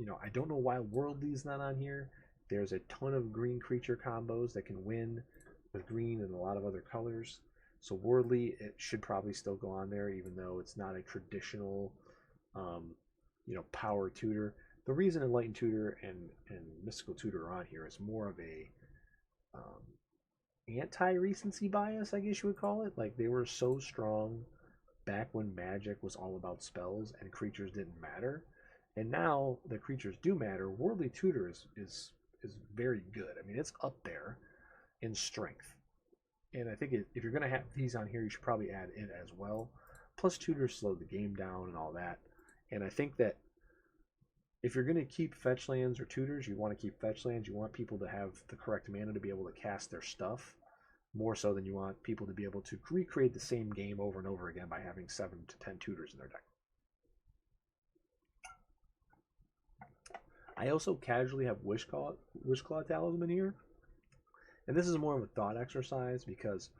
A: I don't know why Worldly's not on here. There's a ton of green creature combos that can win with green and a lot of other colors. So Worldly, it should probably still go on there, even though it's not a traditional, power tutor. The reason Enlightened Tutor and Mystical Tutor are on here is more of a anti-recency bias, I guess you would call it. Like, they were so strong back when Magic was all about spells and creatures didn't matter. And now the creatures do matter. Worldly Tutor is very good. I mean, it's up there in strength. And I think if you're going to have these on here, you should probably add it as well. Plus, tutors slow the game down and all that. And I think that if you're going to keep fetch lands or tutors, you want to keep fetch lands. You want people to have the correct mana to be able to cast their stuff, more so than you want people to be able to recreate the same game over and over again by having 7 to 10 tutors in their deck. I also casually have Wishclaw Talisman here. And this is more of a thought exercise because,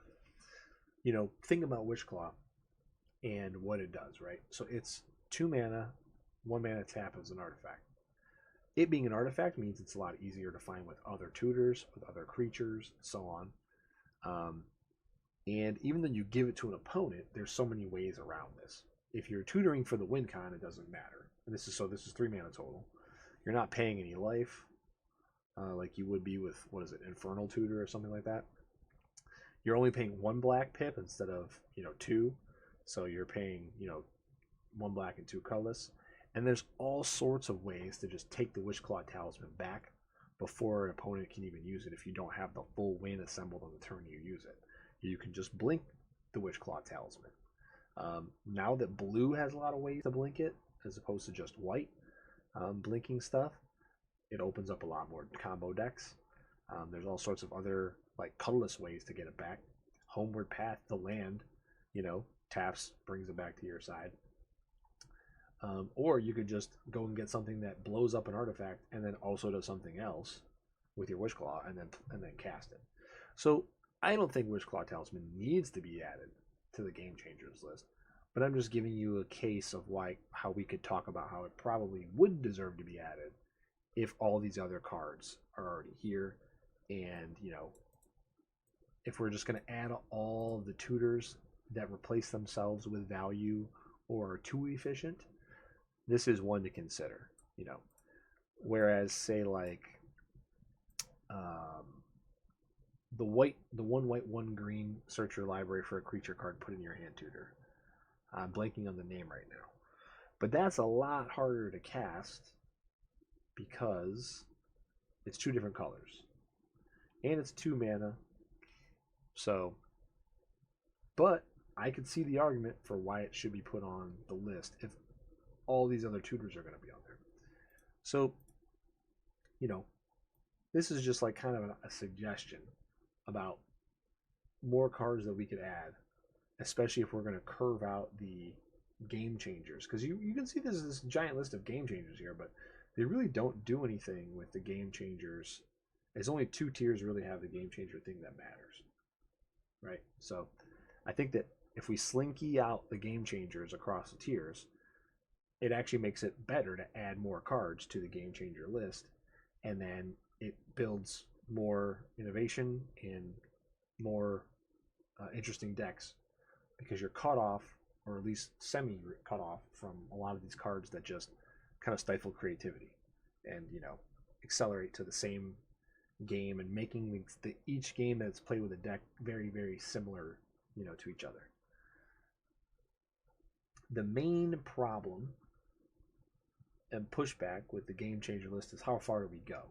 A: think about Wishclaw and what it does, right? So it's 2 mana, 1 mana tap as an artifact. It being an artifact means it's a lot easier to find with other tutors, with other creatures, and so on. And even though you give it to an opponent, there's so many ways around this. If you're tutoring for the win con, it doesn't matter. And this is 3 mana total. you're not paying any life like you would be with, what is it, Infernal Tutor or something like that. You're only paying one black pip instead of, two. So you're paying, one black and two colorless. And there's all sorts of ways to just take the Witchclaw Talisman back before an opponent can even use it if you don't have the full win assembled on the turn you use it. You can just blink the Witchclaw Talisman. Now that blue has a lot of ways to blink it, as opposed to just white blinking stuff, it opens up a lot more combo decks. There's all sorts of other like colorless ways to get it back. Homeward Path, the land, taps, brings it back to your side. Or you could just go and get something that blows up an artifact and then also does something else with your Witchclaw and then cast it. So I don't think Witchclaw Talisman needs to be added to the Game Changers list, but I'm just giving you a case of how we could talk about how it probably would deserve to be added if all these other cards are already here. And if we're just going to add all the tutors that replace themselves with value or are too efficient, this is one to consider. Whereas say like the one white, one green, search your library for a creature card, put in your hand tutor. I'm blanking on the name right now, but that's a lot harder to cast because it's two different colors and it's 2 mana. So, but I could see the argument for why it should be put on the list if all these other tutors are going to be on there. So, this is just like kind of a suggestion about more cards that we could add, especially if we're going to curve out the Game Changers. Because you can see there's this giant list of Game Changers here, but they really don't do anything with the Game Changers. There's only 2 tiers really have the Game Changer thing that matters, right? So I think that if we slinky out the Game Changers across the tiers, it actually makes it better to add more cards to the Game Changer list, and then it builds more innovation and more interesting decks because you're cut off, or at least semi cut off, from a lot of these cards that just kind of stifle creativity and accelerate to the same game and making each game that's played with a deck very, very similar to each other. The main problem and pushback with the Game Changer list is how far do we go?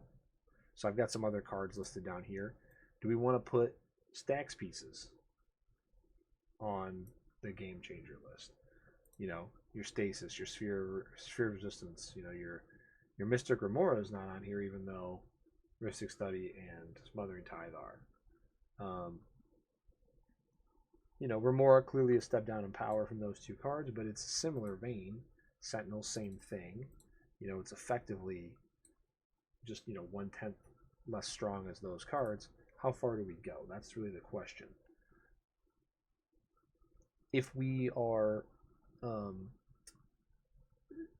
A: So I've got some other cards listed down here. Do we want to put Stax pieces on the Game Changer list? Your Stasis, your Sphere of Resistance, your Mystic Remora is not on here, even though Rhystic Study and Smothering Tithe are. Remora clearly a step down in power from those 2 cards, but it's a similar vein. Sentinel, same thing. It's effectively just 1/10 less strong as those cards. How far do we go? That's really the question. If we are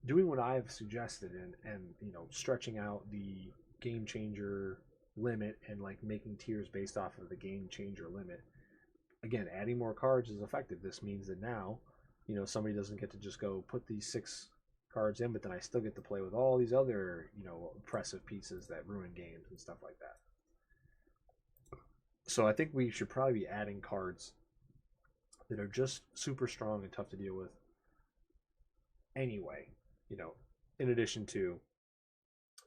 A: doing what I've suggested and stretching out the Game Changer limit and like making tiers based off of the Game Changer limit, again, adding more cards is effective. This means that now somebody doesn't get to just go put these 6 cards in, but then I still get to play with all these other oppressive pieces that ruin games and stuff like that. So I think we should probably be adding cards that are just super strong and tough to deal with anyway, in addition to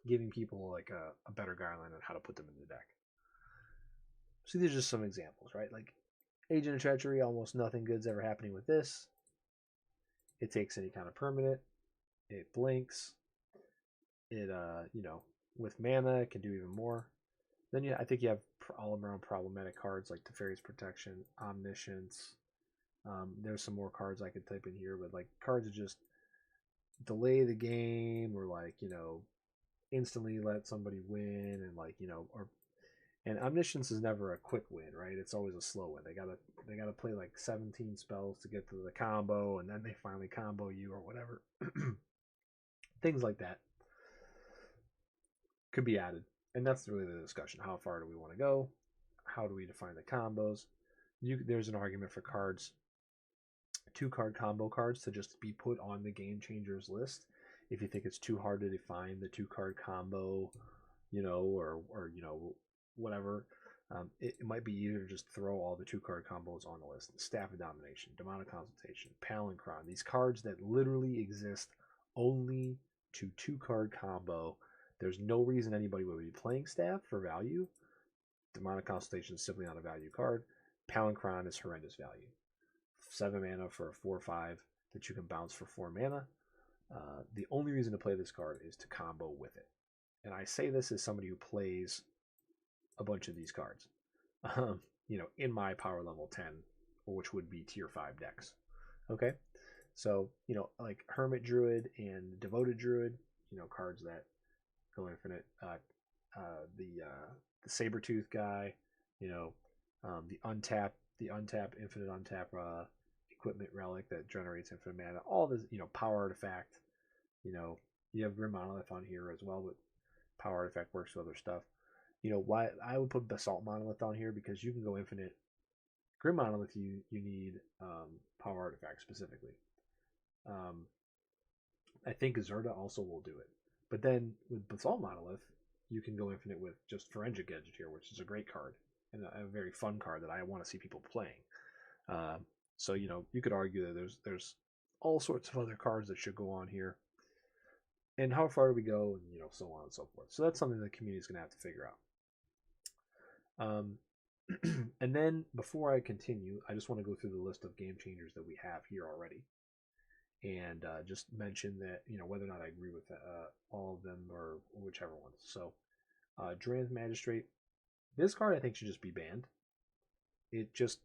A: giving people like a better guideline on how to put them in the deck. So these are just some examples, right? Like Agent of Treachery, almost nothing good's ever happening with this. It takes any kind of permanent. It blinks. It, with mana, it can do even more. Then I think you have all around problematic cards like Teferi's Protection, Omniscience. There's some more cards I could type in here, but like cards that just delay the game or like, instantly let somebody win and and Omniscience is never a quick win, right? It's always a slow win. They gotta play like 17 spells to get to the combo, and then they finally combo you or whatever. Things like that could be added, and that's really the discussion. How far do we want to go? How do we define the combos? There's an argument for cards, 2-card combo cards, to just be put on the Game Changers list if you think it's too hard to define the 2-card combo, or whatever, it might be easier to just throw all the 2-card combos on the list. Staff of Domination, Demonic Consultation, Palinchron, these cards that literally exist only to 2-card combo. There's no reason anybody would be playing Staff for value. Demonic Consultation is simply not a value card. Palinchron is horrendous value. 7 mana for a 4/5 that you can bounce for 4 mana. The only reason to play this card is to combo with it. And I say this as somebody who plays a bunch of these cards, in my power level 10, which would be tier 5 decks. Okay, so like Hermit Druid and Devoted Druid, cards that go infinite. The Sabertooth guy, the untap infinite untap equipment relic that generates infinite mana. All this, power artifact. You have Grim Monolith on here as well, but power artifact works with other stuff. Why I would put Basalt Monolith on here, because you can go infinite. Grim Monolith, you need power artifact specifically. I think Zerda also will do it. But then with Basalt Monolith, you can go infinite with just Forensic Gadgeteer, which is a great card and a very fun card that I want to see people playing. So you could argue that there's all sorts of other cards that should go on here. And how far do we go, and so on and so forth. So that's something the community is going to have to figure out. And then before I continue, I just want to go through the list of game changers that we have here already, and just mention that whether or not I agree with all of them or whichever ones. So, Drannith Magistrate. This card I think should just be banned. It just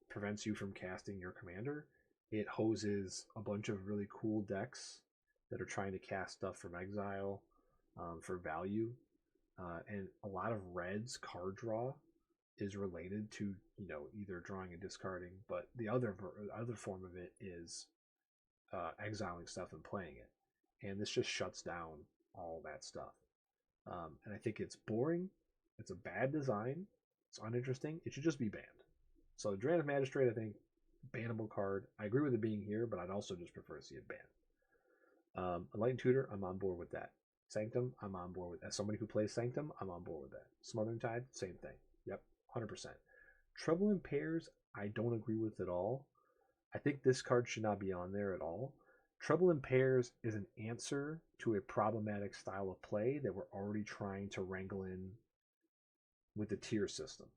A: prevents you from casting your commander. It hoses a bunch of really cool decks that are trying to cast stuff from exile for value, and a lot of Red's card draw is related to either drawing and discarding, but the other form of it is exiling stuff and playing it, and this just shuts down all that stuff. And I think it's boring. It's a bad design. It's uninteresting. It should just be banned. So Drannith Magistrate, I think, bannable card. I agree with it being here, but I'd also just prefer to see it banned. Enlightened Tutor, I'm on board with that. Sanctum, I'm on board with that. As somebody who plays Sanctum, I'm on board with that. Smothering Tide, same thing. Yep, 100%. Trouble in Pairs, I don't agree with at all. I think this card should not be on there at all. Trouble in Pairs is an answer to a problematic style of play that we're already trying to wrangle in with the tier system.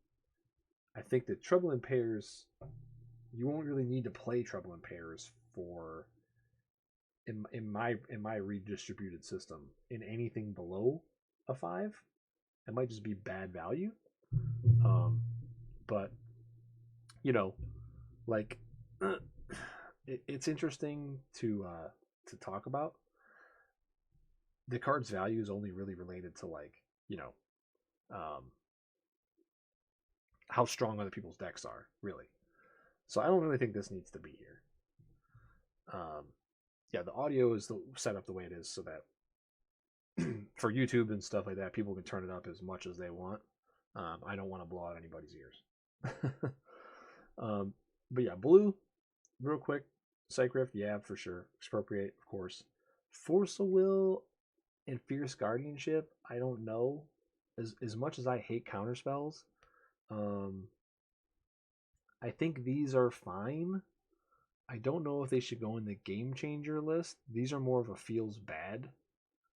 A: I think that Trouble in Pairs, you won't really need to play Trouble in Pairs for in my redistributed system in anything below a 5. It might just be bad value. But like it's interesting to talk about. The card's value is only really related to how strong other people's decks are, really. So I don't really think this needs to be here. Yeah, the audio is set up the way it is so that for YouTube and stuff like that, people can turn it up as much as they want. I don't want to blow out anybody's ears. But yeah, blue, real quick. Psych Rift, yeah, for sure. Expropriate, of course. Force of Will and Fierce Guardianship, I don't know. As much as I hate counterspells, I think these are fine. I don't know if they should go in the game changer list. These are more of a feels bad.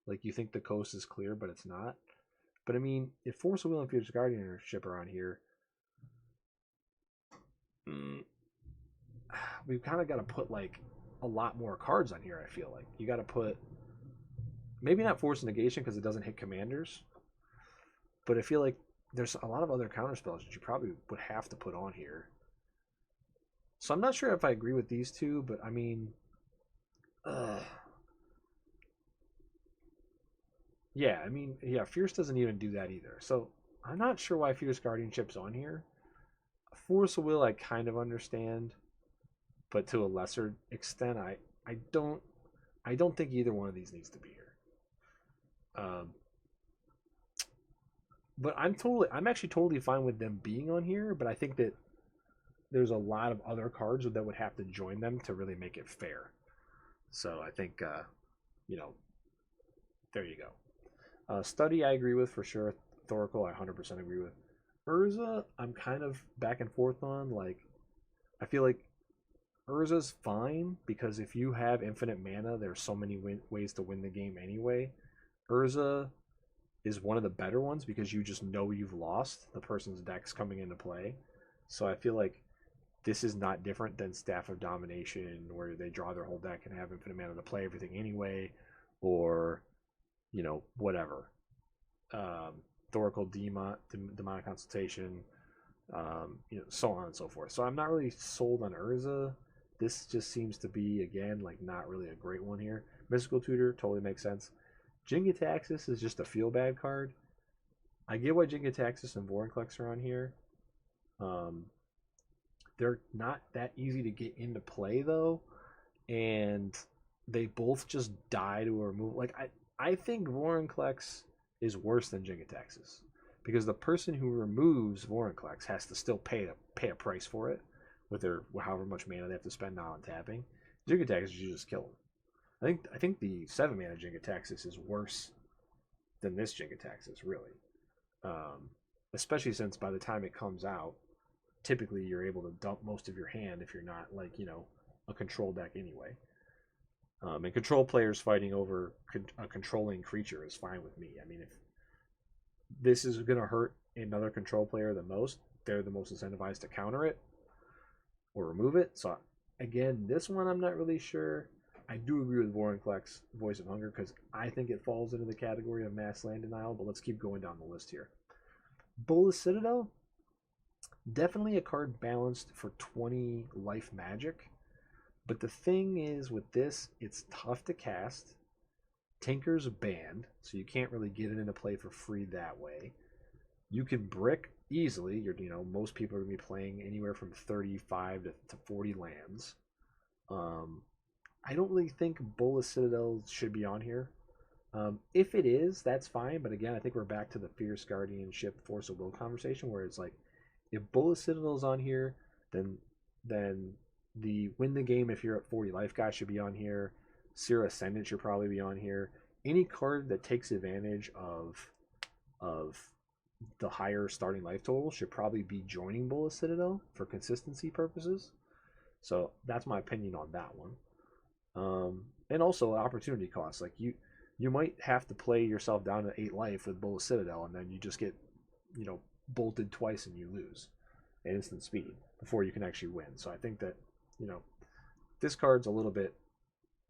A: Like you think the coast is clear, but it's not. But I mean, if Force of Will and Fierce Guardianship are on here, we've kind of got to put like a lot more cards on here. I feel like you got to put maybe not Force Negation because it doesn't hit commanders, but I feel like there's a lot of other counterspells that you probably would have to put on here. So I'm not sure if I agree with these two, but I mean, yeah, Fierce doesn't even do that either. So I'm not sure why Fierce Guardianship's on here. Force of Will I kind of understand, but to a lesser extent, I don't think either one of these needs to be here. But I'm actually totally fine with them being on here, but I think that there's a lot of other cards that would have to join them to really make it fair. So I think There you go. Study, I agree with for sure. Thoracle, I 100% agree with. Urza, I'm kind of back and forth on. Like, I feel like Urza's fine because if you have infinite mana, there's so many ways to win the game anyway. Urza is one of the better ones because you just know you've lost. The person's deck's coming into play. So I feel like this is not different than Staff of Domination, where they draw their whole deck and have infinite mana to play everything anyway, or whatever. Thoracle Demonic Consultation, so on and so forth. So I'm not really sold on Urza. This just seems to be, again, like not really a great one here. Mystical Tutor totally makes sense. Jin-Gitaxias is just a feel bad card. I get why Jin-Gitaxias and Vorinclex are on here. They're not that easy to get into play though, and they both just die to a removal. Like I think Vorinclex is worse than Jin-Gitaxias because the person who removes Vorinclex has to still pay a price for it with their however much mana they have to spend now on tapping. Jin-Gitaxias, you just kill them. I think the 7 mana Jin-Gitaxias is worse than this Jin-Gitaxias, really. Especially since by the time it comes out, typically you're able to dump most of your hand if you're not like a control deck anyway. And control players fighting over a controlling creature is fine with me. I mean, if this is going to hurt another control player the most, they're the most incentivized to counter it or remove it. So again, this one I'm not really sure. I do agree with Vorinclex, Voice of Hunger, because I think it falls into the category of mass land denial, but let's keep going down the list here. Bolas Citadel, definitely a card balanced for 20 life magic. But the thing is with this, it's tough to cast. Tinker's banned, so you can't really get it into play for free that way. You can brick easily. Most people are going to be playing anywhere from 35 to 40 lands. I don't really think Bolas Citadel should be on here. If it is, that's fine. But again, I think we're back to the Fierce Guardianship Force of Will conversation, where it's like, if Bolas Citadel is on here, then the win the game if you're at 40 life guy should be on here. Seer Ascendant should probably be on here. Any card that takes advantage of the higher starting life total should probably be joining Bolas Citadel for consistency purposes. So that's my opinion on that one. And also opportunity cost. Like you might have to play yourself down to 8 life with Bolas Citadel, and then you just get bolted twice and you lose at instant speed before you can actually win. So I think that this card's a little bit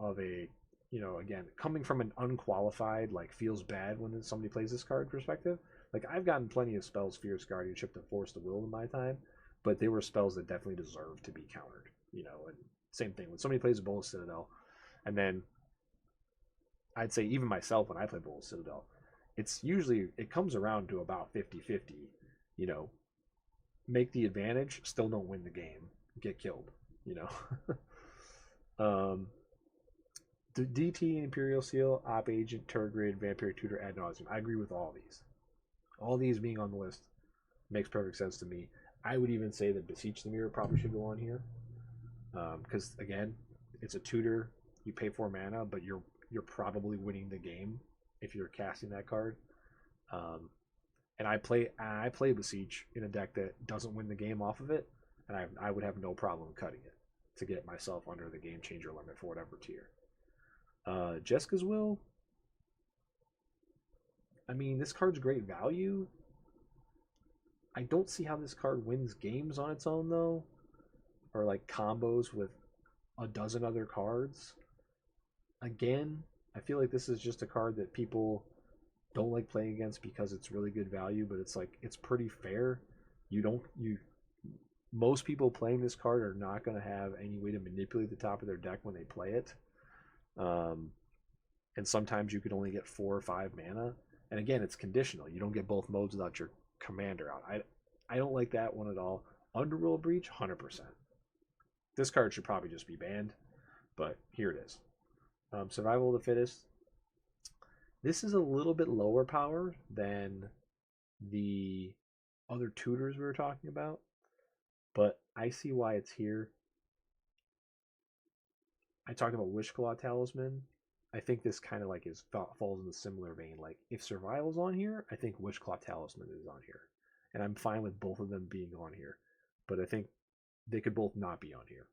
A: of a again, coming from an unqualified, like, feels bad when somebody plays this card perspective. Like, I've gotten plenty of spells, Fierce Guardianship, and Force the Will in my time, but they were spells that definitely deserve to be countered. And same thing when somebody plays Bolas Citadel, and then I'd say even myself when I play Bolas Citadel, it comes around to about 50-50. Make the advantage, still don't win the game, get killed. The DT, Imperial Seal, Op Agent, Tergrid, Vampire Tutor, Ad Nauseam. I agree with all these. All these being on the list makes perfect sense to me. I would even say that Beseech the Mirror probably should go on here. Because again, it's a tutor. You pay 4 mana, but you're probably winning the game if you're casting that card. And I play Beseech in a deck that doesn't win the game off of it, and I would have no problem cutting it to get myself under the game changer limit for whatever tier. Jeska's Will. I mean, this card's great value. I don't see how this card wins games on its own though, or like combos with a dozen other cards. Again, I feel like this is just a card that people don't like playing against because it's really good value, but it's pretty fair. Most people playing this card are not going to have any way to manipulate the top of their deck when they play it. And sometimes you can only get 4 or 5 mana. And again, it's conditional. You don't get both modes without your commander out. I don't like that one at all. Underworld Breach, 100%. This card should probably just be banned, but here it is. Survival of the Fittest. This is a little bit lower power than the other tutors we were talking about, but I see why it's here. I talked about Wishclaw Talisman. I think this kind of like falls in the similar vein. Like if Survival's on here, I think Witchclaw Talisman is on here, and I'm fine with both of them being on here. But I think they could both not be on here.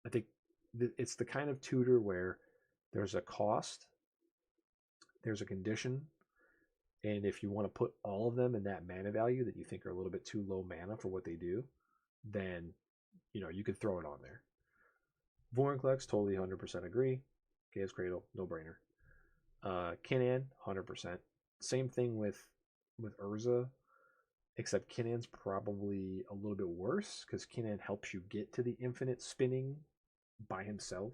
A: I think it's the kind of tutor where there's a cost, there's a condition, and if you want to put all of them in that mana value that you think are a little bit too low mana for what they do, then you could throw it on there. Vorinclex, totally 100% agree. Chaos Cradle, no brainer. Kinnan, 100%. Same thing with Urza, except Kinnan's probably a little bit worse because Kinnan helps you get to the infinite spinning by himself.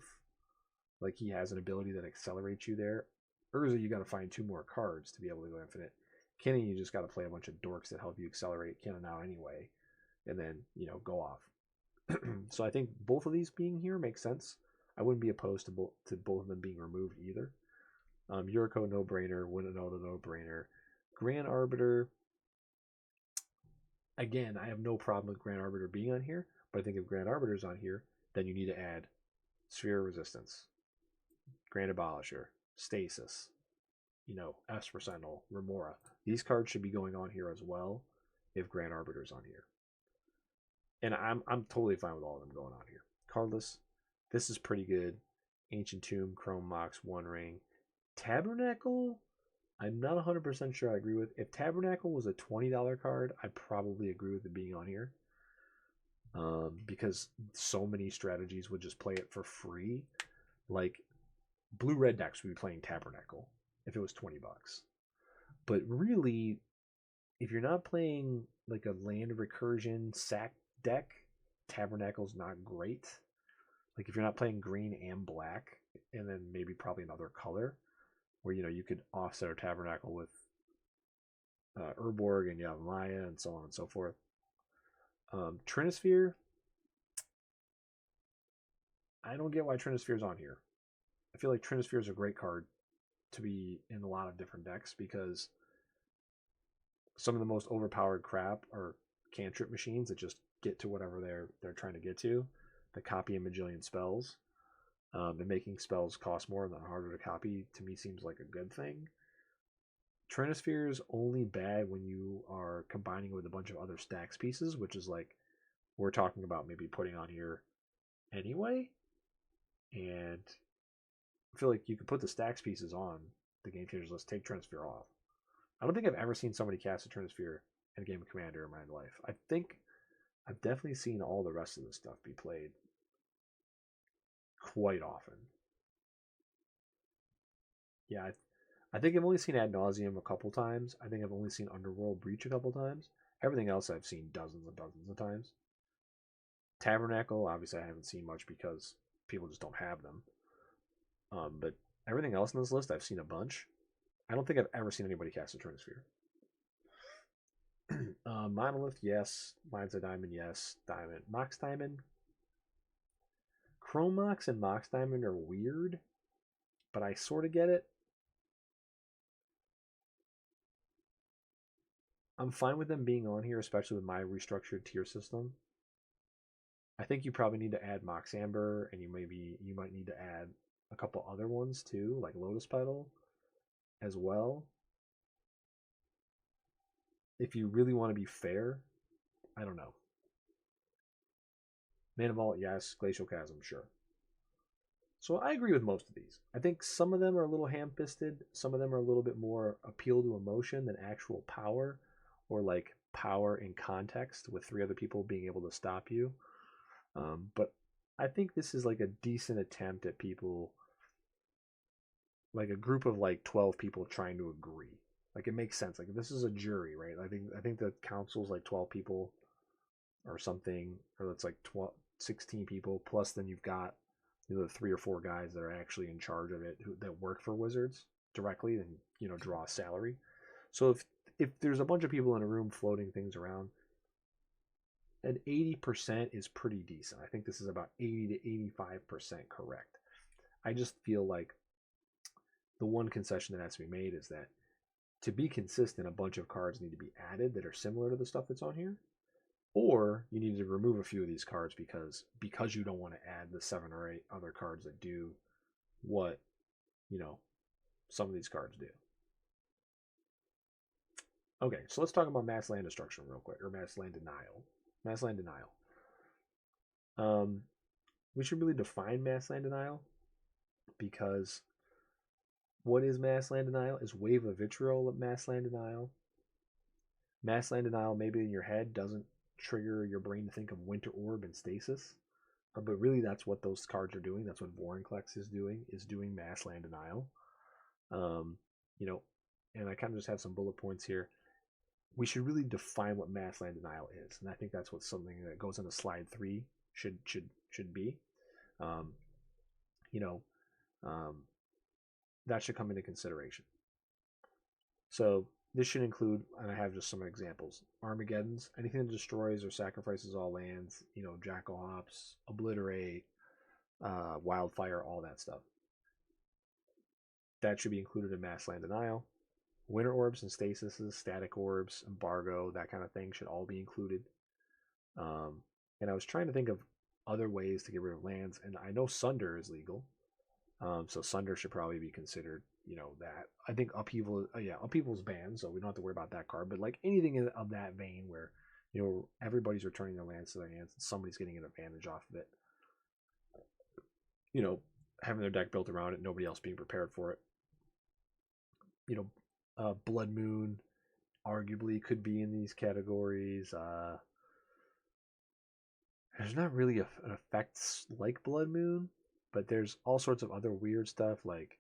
A: Like he has an ability that accelerates you there. Urza, you got to find 2 more cards to be able to go infinite. Kinnan, you just got to play a bunch of dorks that help you accelerate Kinnan out anyway, and then go off. So I think both of these being here makes sense. I wouldn't be opposed to both of them being removed either. Yuriko, no brainer. Winnow, no brainer. Grand Arbiter. Again, I have no problem with Grand Arbiter being on here, but I think if Grand Arbiter's on here, then you need to add Sphere of Resistance, Grand Abolisher, Stasis, Esper Sentinel, Remora. These cards should be going on here as well if Grand Arbiter's on here. And I'm totally fine with all of them going on here. Cardless, this is pretty good. Ancient Tomb, Chrome Mox, One Ring. Tabernacle, I'm not 100% sure I agree with. If Tabernacle was a $20 card, I'd probably agree with it being on here. Because so many strategies would just play it for free. Like, blue-red decks would be playing Tabernacle if it was $20. But really, if you're not playing like a land recursion sack deck, Tabernacle's not great. Like if you're not playing green and black, and then maybe probably another color, where you could offset a Tabernacle with Urborg and Yavimaya and so on and so forth. Trinisphere, I don't get why Trinisphere's on here. I feel like Trinisphere is a great card to be in a lot of different decks because some of the most overpowered crap are cantrip machines that just get to whatever they're trying to get to. That copy a majillion spells. And making spells cost more and they're harder to copy to me seems like a good thing. Trinisphere is only bad when you are combining with a bunch of other stacks pieces, which is like we're talking about maybe putting on here anyway. And I feel like you could put the stacks pieces on the Game Changers list, take Trinisphere off. I don't think I've ever seen somebody cast a Trinisphere in a game of Commander in my life. I think I've definitely seen all the rest of this stuff be played quite often. Yeah, I think I've only seen Ad Nauseam a couple times. I think I've only seen Underworld Breach a couple times. Everything else I've seen dozens and dozens of times. Tabernacle, obviously I haven't seen much because people just don't have them. But everything else in this list I've seen a bunch. I don't think I've ever seen anybody cast a Trinisphere. Monolith, yes. Lines of Diamond, yes. Diamond. Mox Diamond. Chrome Mox and Mox Diamond are weird, but I sort of get it. I'm fine with them being on here, especially with my restructured tier system. I think you probably need to add Mox Amber, and you might need to add a couple other ones too, like Lotus Petal as well. If you really want to be fair, I don't know. Mana Vault, yes. Glacial Chasm, sure. So I agree with most of these. I think some of them are a little ham-fisted. Some of them are a little bit more appeal to emotion than actual power, or like power in context with 3 other people being able to stop you. But I think this is like a decent attempt at people, like a group of like 12 people trying to agree. Like it makes sense. Like this is a jury, right? I think the council's like 12 people or something, or it's like 16 people plus then you've got the 3 or 4 guys that are actually in charge of it that work for Wizards directly and draw a salary. So if there's a bunch of people in a room floating things around, an 80% is pretty decent. I think this is about 80 to 85% correct. I just feel like the one concession that has to be made is that to be consistent, a bunch of cards need to be added that are similar to the stuff that's on here. Or you need to remove a few of these cards because you don't want to add the 7 or 8 other cards that do what some of these cards do. Okay, so let's talk about mass land destruction real quick, or mass land denial. Mass land denial. We should really define mass land denial, because what is mass land denial? Is wave of vitriol mass land denial? Mass land denial, maybe in your head, doesn't trigger your brain to think of Winter Orb and Stasis, but really that's what those cards are doing. That's what Vorinclex is doing mass land denial. Um, you know, and I kind of just have some bullet points here. We should really define what mass land denial is, and I think that's what something that goes into slide 3 should be. Um, you know, um, that should come into consideration. So this should include, and I have just some examples: Armageddons, anything that destroys or sacrifices all lands. Jackalhops, Obliterate, Wildfire, all that stuff. That should be included in mass land denial. Winter orbs and stasis, static orbs, embargo, that kind of thing should all be included. And I was trying to think of other ways to get rid of lands, and I know Sunder is legal, so Sunder should probably be considered. That I think Upheaval, Upheaval's banned, so we don't have to worry about that card. But like anything of that vein, where everybody's returning their lands to their hands, and somebody's getting an advantage off of it. Having their deck built around it, nobody else being prepared for it. Blood Moon arguably could be in these categories. There's not really an effect like Blood Moon, but there's all sorts of other weird stuff like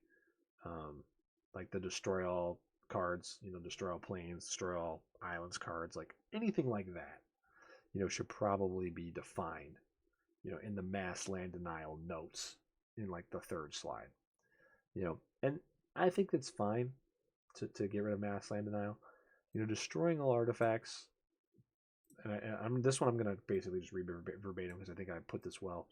A: the Destroy All cards, Destroy All Planes, Destroy All Islands cards, like anything like that, should probably be defined, in the mass land denial notes in like the third slide, and I think that's fine to get rid of mass land denial. Destroying all artifacts, and this one I'm going to basically just read verbatim because I think I put this well.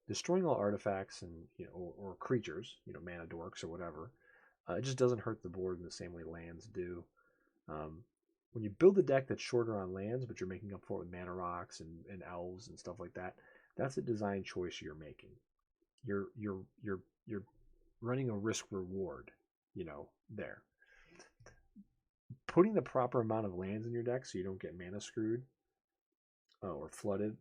A: Destroying all artifacts and or creatures, mana dorks or whatever, it just doesn't hurt the board in the same way lands do. When you build a deck that's shorter on lands, but you're making up for it with mana rocks and elves and stuff like that, that's a design choice you're making. You're running a risk reward, there. Putting the proper amount of lands in your deck so you don't get mana screwed or flooded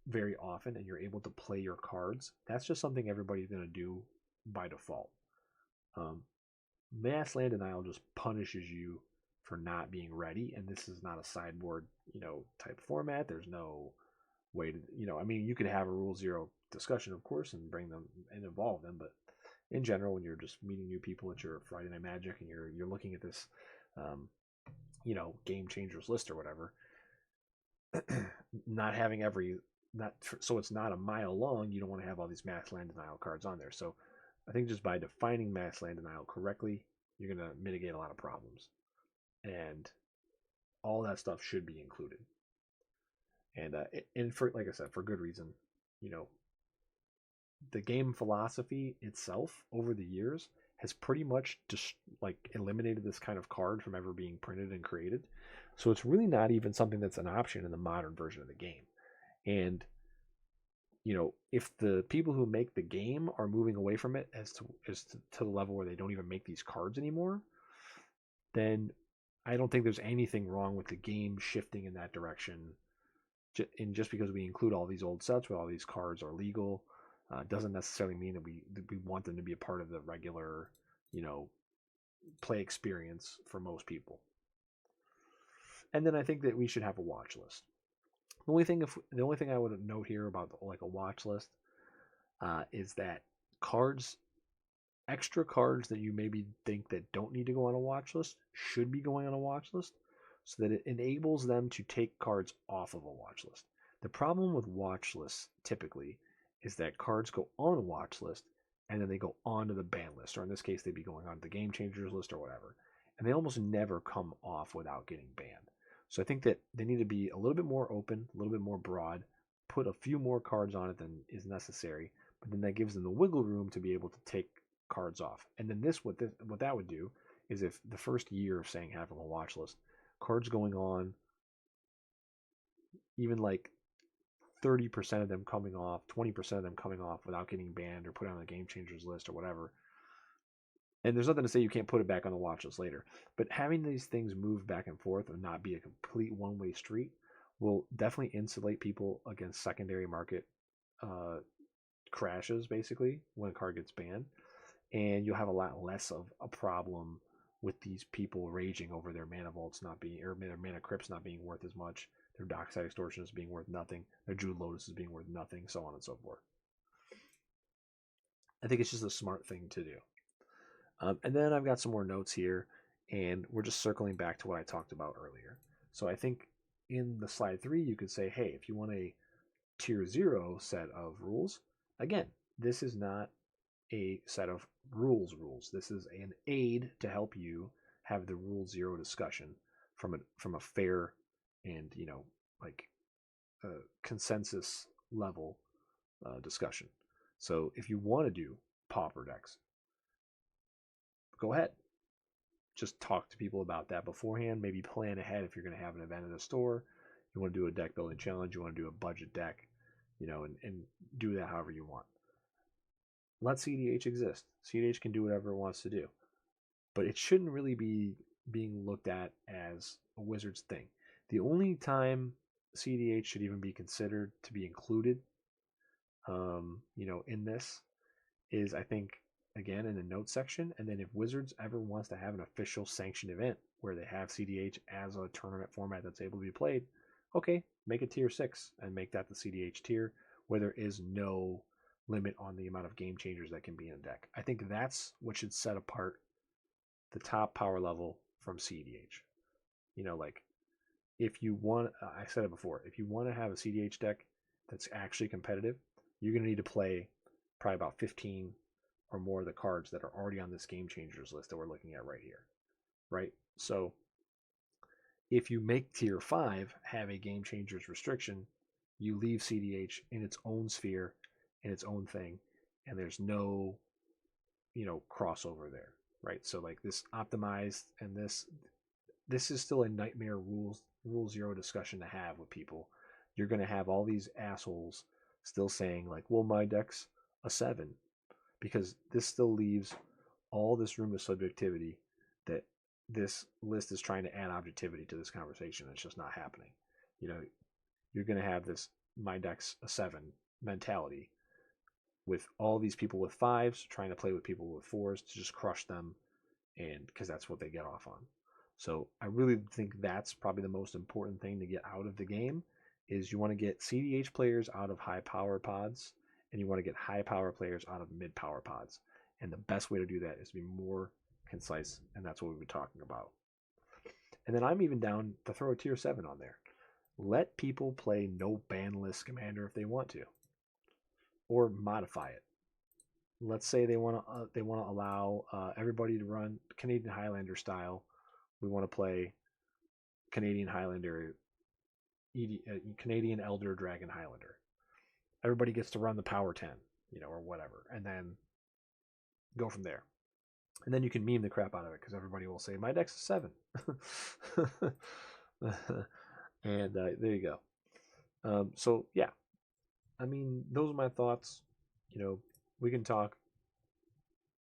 A: very often, and you're able to play your cards, that's just something everybody's going to do by default. Mass land denial just punishes you for not being ready, and this is not a sideboard type format. There's no way to you could have a rule zero discussion, of course, and bring them and involve them, but in general, when you're just meeting new people at your Friday Night Magic and you're looking at this game changers list or whatever, not having so it's not a mile long, you don't want to have all these mass land denial cards on there. So I think just by defining mass land denial correctly, you're going to mitigate a lot of problems, and all that stuff should be included. And for, like I said, for good reason. The game philosophy itself over the years has pretty much just eliminated this kind of card from ever being printed and created. So it's really not even something that's an option in the modern version of the game. And if the people who make the game are moving away from it as to the level where they don't even make these cards anymore, then I don't think there's anything wrong with the game shifting in that direction. And just because we include all these old sets where all these cards are legal, doesn't necessarily mean that we want them to be a part of the regular, play experience for most people. And then I think that we should have a watch list. The only thing I would note here about a watch list is that extra cards that you maybe think that don't need to go on a watch list should be going on a watch list, so that it enables them to take cards off of a watch list. The problem with watch lists typically is that cards go on a watch list and then they go onto the ban list, or in this case, they'd be going on the game changers list or whatever, and they almost never come off without getting banned. So I think that they need to be a little bit more open, a little bit more broad, put a few more cards on it than is necessary, but then that gives them the wiggle room to be able to take cards off. And then what that would do is, if the first year of saying having a watch list, cards going on, even like 30% of them coming off, 20% of them coming off without getting banned or put on the game changers list or whatever, And there's nothing to say you can't put it back on the watch list later. But having these things move back and forth and not be a complete one-way street will definitely insulate people against secondary market uh, crashes, basically, when a card gets banned. And you'll have a lot less of a problem with these people raging over their mana vaults not being, or their mana crypts not being worth as much, their dockside extortion is being worth nothing, their Jewel Lotus is being worth nothing, so on and so forth. I think it's just a smart thing to do. And then I've got some more notes here, and we're just circling back to what I talked about earlier. So I think in the slide 3, you could say, hey, if you want a tier 0 set of rules, again, this is not a set of rules. This is an aid to help you have the rule 0 discussion from a fair and, like a consensus level discussion. So if you want to do pauper decks, go ahead. Just talk to people about that beforehand. Maybe plan ahead if you're going to have an event at a store. You want to do a deck building challenge. You want to do a budget deck, and do that however you want. Let CDH exist. CDH can do whatever it wants to do. But it shouldn't really be being looked at as a Wizards thing. The only time CDH should even be considered to be included, in this is, I think, again, in the notes section. And then if Wizards ever wants to have an official sanctioned event where they have CDH as a tournament format that's able to be played, okay, make it tier 6 and make that the CDH tier where there is no limit on the amount of game changers that can be in a deck. I think that's what should set apart the top power level from CDH. Like if you want, I said it before, if you want to have a CDH deck that's actually competitive, you're going to need to play probably about 15 or more of the cards that are already on this game changers list that we're looking at right here, right? So if you make tier 5 have a game changers restriction, you leave CDH in its own sphere, in its own thing, and there's no, crossover there, right? So like this optimized and this is still a nightmare rule 0 discussion to have with people. You're going to have all these assholes still saying like, well, my deck's a 7, because this still leaves all this room of subjectivity that this list is trying to add objectivity to this conversation. It's just not happening. You're going to have this my deck's a 7 mentality with all these people with 5s trying to play with people with 4s to just crush them, and because that's what they get off on. So I really think that's probably the most important thing to get out of the game is you want to get CDH players out of high power pods, and you want to get high power players out of mid power pods. And the best way to do that is to be more concise, and that's what we've been talking about. And then I'm even down to throw a tier 7 on there. Let people play no ban list commander if they want to, or modify it. Let's say they want to allow everybody to run Canadian Highlander style. We want to play Canadian Highlander, Canadian Elder Dragon Highlander. Everybody gets to run the Power 10, or whatever, and then go from there. And then you can meme the crap out of it because everybody will say, my deck's a 7. And there you go. So, yeah. I mean, those are my thoughts. We can talk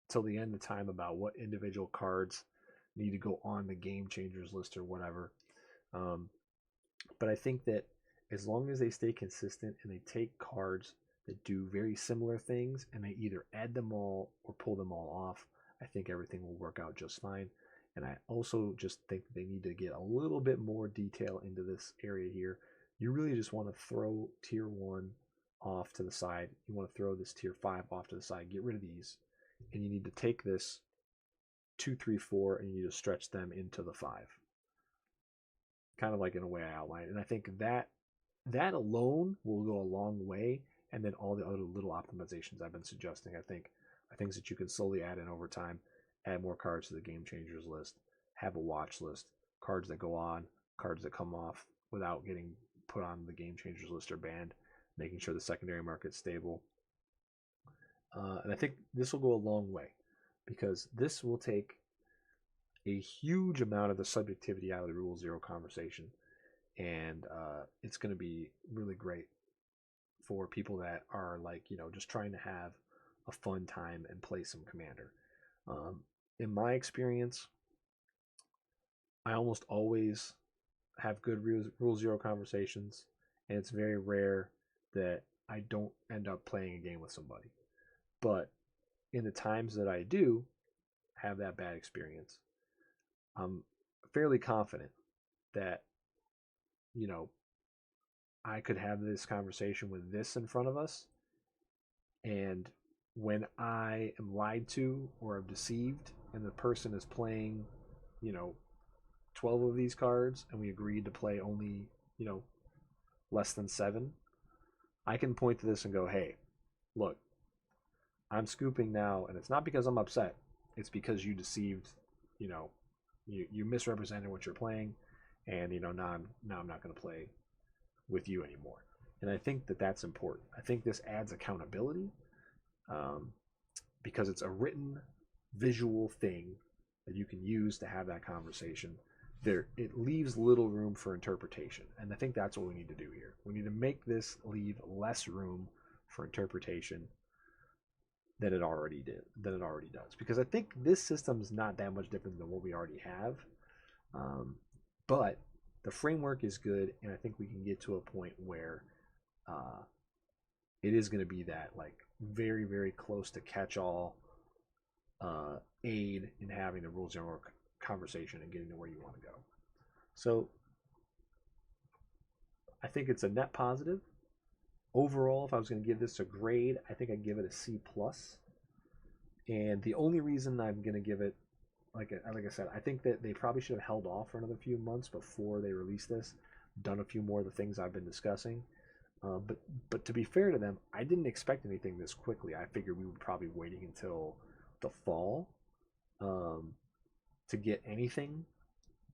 A: till the end of time about what individual cards need to go on the game changers list or whatever. But I think that as long as they stay consistent and they take cards that do very similar things and they either add them all or pull them all off, I think everything will work out just fine. And I also just think they need to get a little bit more detail into this area here. You really just want to throw tier 1 off to the side. You want to throw this tier 5 off to the side. Get rid of these. And you need to take this 2, 3, 4, and you need to stretch them into the 5. Kind of like in a way I outlined. And I think that alone will go a long way. And then all the other little optimizations I've been suggesting, I think, are things that you can slowly add in over time. Add more cards to the game changers list. Have a watch list. Cards that go on, cards that come off without getting put on the game changers list or banned. Making sure the secondary market's stable. And I think this will go a long way because this will take a huge amount of the subjectivity out of the Rule 0 conversation. And it's going to be really great for people that are like, just trying to have a fun time and play some Commander. in my experience, I almost always have good rule zero conversations, and it's very rare that I don't end up playing a game with somebody. But in the times that I do have that bad experience, I'm fairly confident that, you know, I could have this conversation with this in front of us. And when I am lied to or I'm deceived and the person is playing, you know, 12 of these cards and we agreed to play only, you know, less than 7, I can point to this and go, hey, look, I'm scooping now, and it's not because I'm upset. It's because you deceived, you know, you misrepresented what you're playing, and now I'm not going to play with you anymore. And I think that that's important. I think this adds accountability, um, because it's a written, visual thing that you can use to have that conversation. There, it leaves little room for interpretation, and I think that's what we need to do here. We need to make this leave less room for interpretation than it already does, because I think this system is not that much different than what we already have, um, but the framework is good, and I think we can get to a point where uh, it is going to be that like very very close to catch all aid in having the rules zero conversation and getting to where you want to go. So I think it's a net positive overall. If I was going to give this a grade, I think I'd give it a C plus. And the only reason I'm going to give it, like I said, I think that they probably should have held off for another few months before they released this, done a few more of the things I've been discussing. But to be fair to them, I didn't expect anything this quickly. I figured we would probably be waiting until the fall, um, to get anything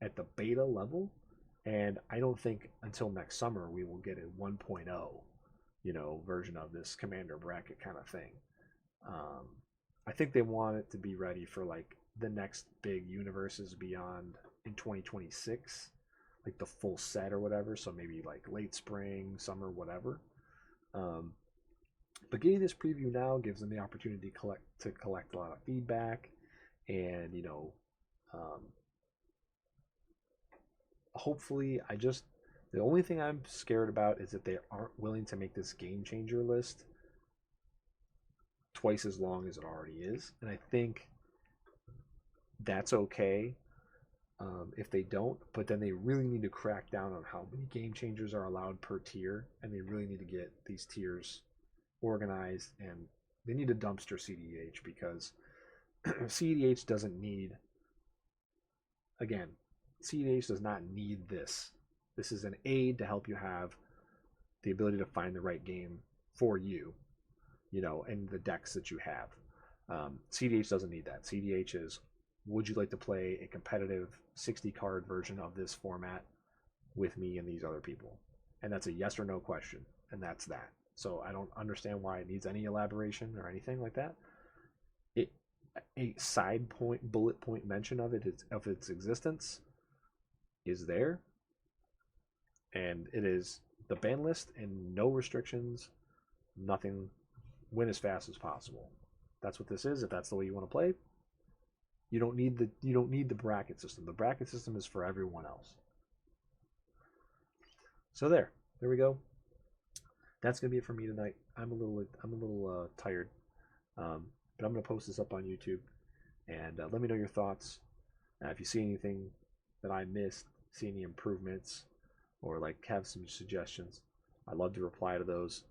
A: at the beta level, and I don't think until next summer we will get a 1.0, version of this commander bracket kind of thing. Um, I think they want it to be ready for like the next big universes beyond in 2026, like the full set or whatever. So maybe like late spring, summer, whatever. Um, but getting this preview now gives them the opportunity to collect a lot of feedback, and um, hopefully, the only thing I'm scared about is that they aren't willing to make this game changer list twice as long as it already is, and I think that's okay, if they don't. But then they really need to crack down on how many game changers are allowed per tier, and they really need to get these tiers organized, and they need to dumpster CDH, because CDH doesn't need, again, CDH does not need this. This is an aid to help you have the ability to find the right game for you, and the decks that you have. CDH doesn't need that. CDH is, would you like to play a competitive 60 card version of this format with me and these other people? And that's a yes or no question, and that's that. So I don't understand why it needs any elaboration or anything like that. It A side point, bullet point mention of its existence is there, and it is the ban list and no restrictions, nothing. Win as fast as possible. That's what this is. If that's the way you want to play, you don't need the bracket system. The bracket system is for everyone else. So there we go. That's gonna be it for me tonight. I'm a little tired, but I'm gonna post this up on YouTube, and let me know your thoughts. If you see anything that I missed, see any improvements, or like have some suggestions, I'd love to reply to those.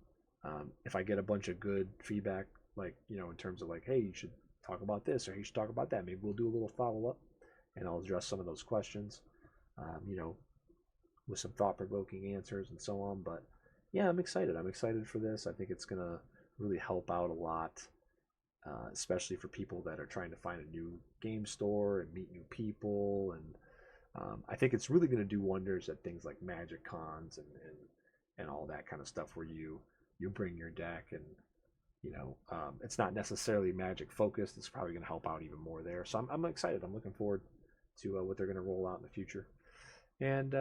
A: If I get a bunch of good feedback, like in terms of like, hey, you should talk about this, or you should talk about that, maybe we'll do a little follow up, and I'll address some of those questions, um, you know, with some thought provoking answers and so on. But yeah, I'm excited. I'm excited for this. I think it's gonna really help out a lot, especially for people that are trying to find a new game store and meet new people. And I think it's really going to do wonders at things like Magic Cons and all that kind of stuff, where you bring your deck, and it's not necessarily Magic focused. It's probably going to help out even more there. So I'm excited. I'm looking forward to what they're going to roll out in the future, and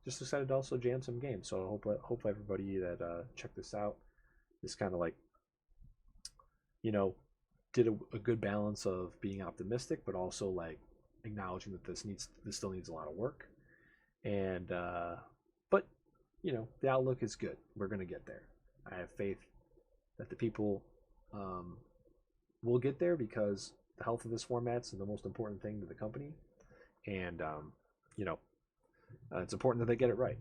A: just decided to also jam some games. So hope everybody that check this out is kind of like, you know did a good balance of being optimistic, but also like acknowledging that this still needs a lot of work. And but the outlook is good. We're gonna get there. I have faith that the people um, will get there because the health of this format's the most important thing to the company, and you know it's important that they get it right.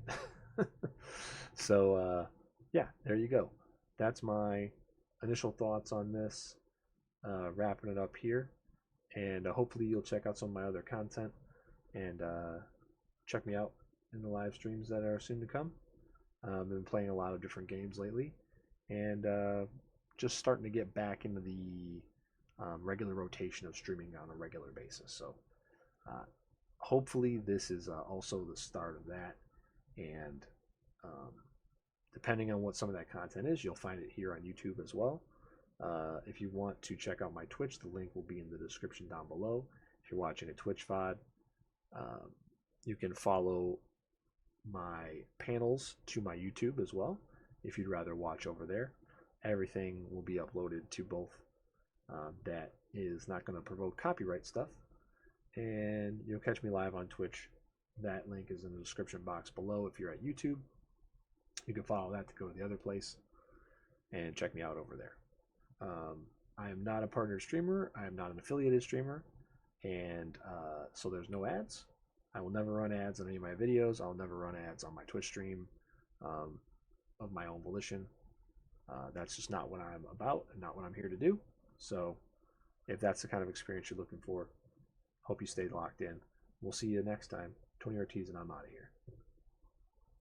A: So yeah, there you go. That's my initial thoughts on this. Wrapping it up here, and hopefully you'll check out some of my other content and check me out in the live streams that are soon to come. I've been playing a lot of different games lately, and just starting to get back into the regular rotation of streaming on a regular basis. So uh, hopefully this is also the start of that, and um, depending on what some of that content is, you'll find it here on YouTube as well. If you want to check out my Twitch, the link will be in the description down below. If you're watching a Twitch VOD, um, you can follow my panels to my YouTube as well if you'd rather watch over there. Everything will be uploaded to both. That is not going to provoke copyright stuff. And you'll catch me live on Twitch. That link is in the description box below if you're at YouTube. You can follow that to go to the other place and check me out over there. I am not a partner streamer. I am not an affiliated streamer. And so there's no ads. I will never run ads on any of my videos. I'll never run ads on my Twitch stream of my own volition. That's just not what I'm about and not what I'm here to do. So if that's the kind of experience you're looking for, hope you stay locked in. We'll see you next time. Tony Ortiz, and I'm out of here.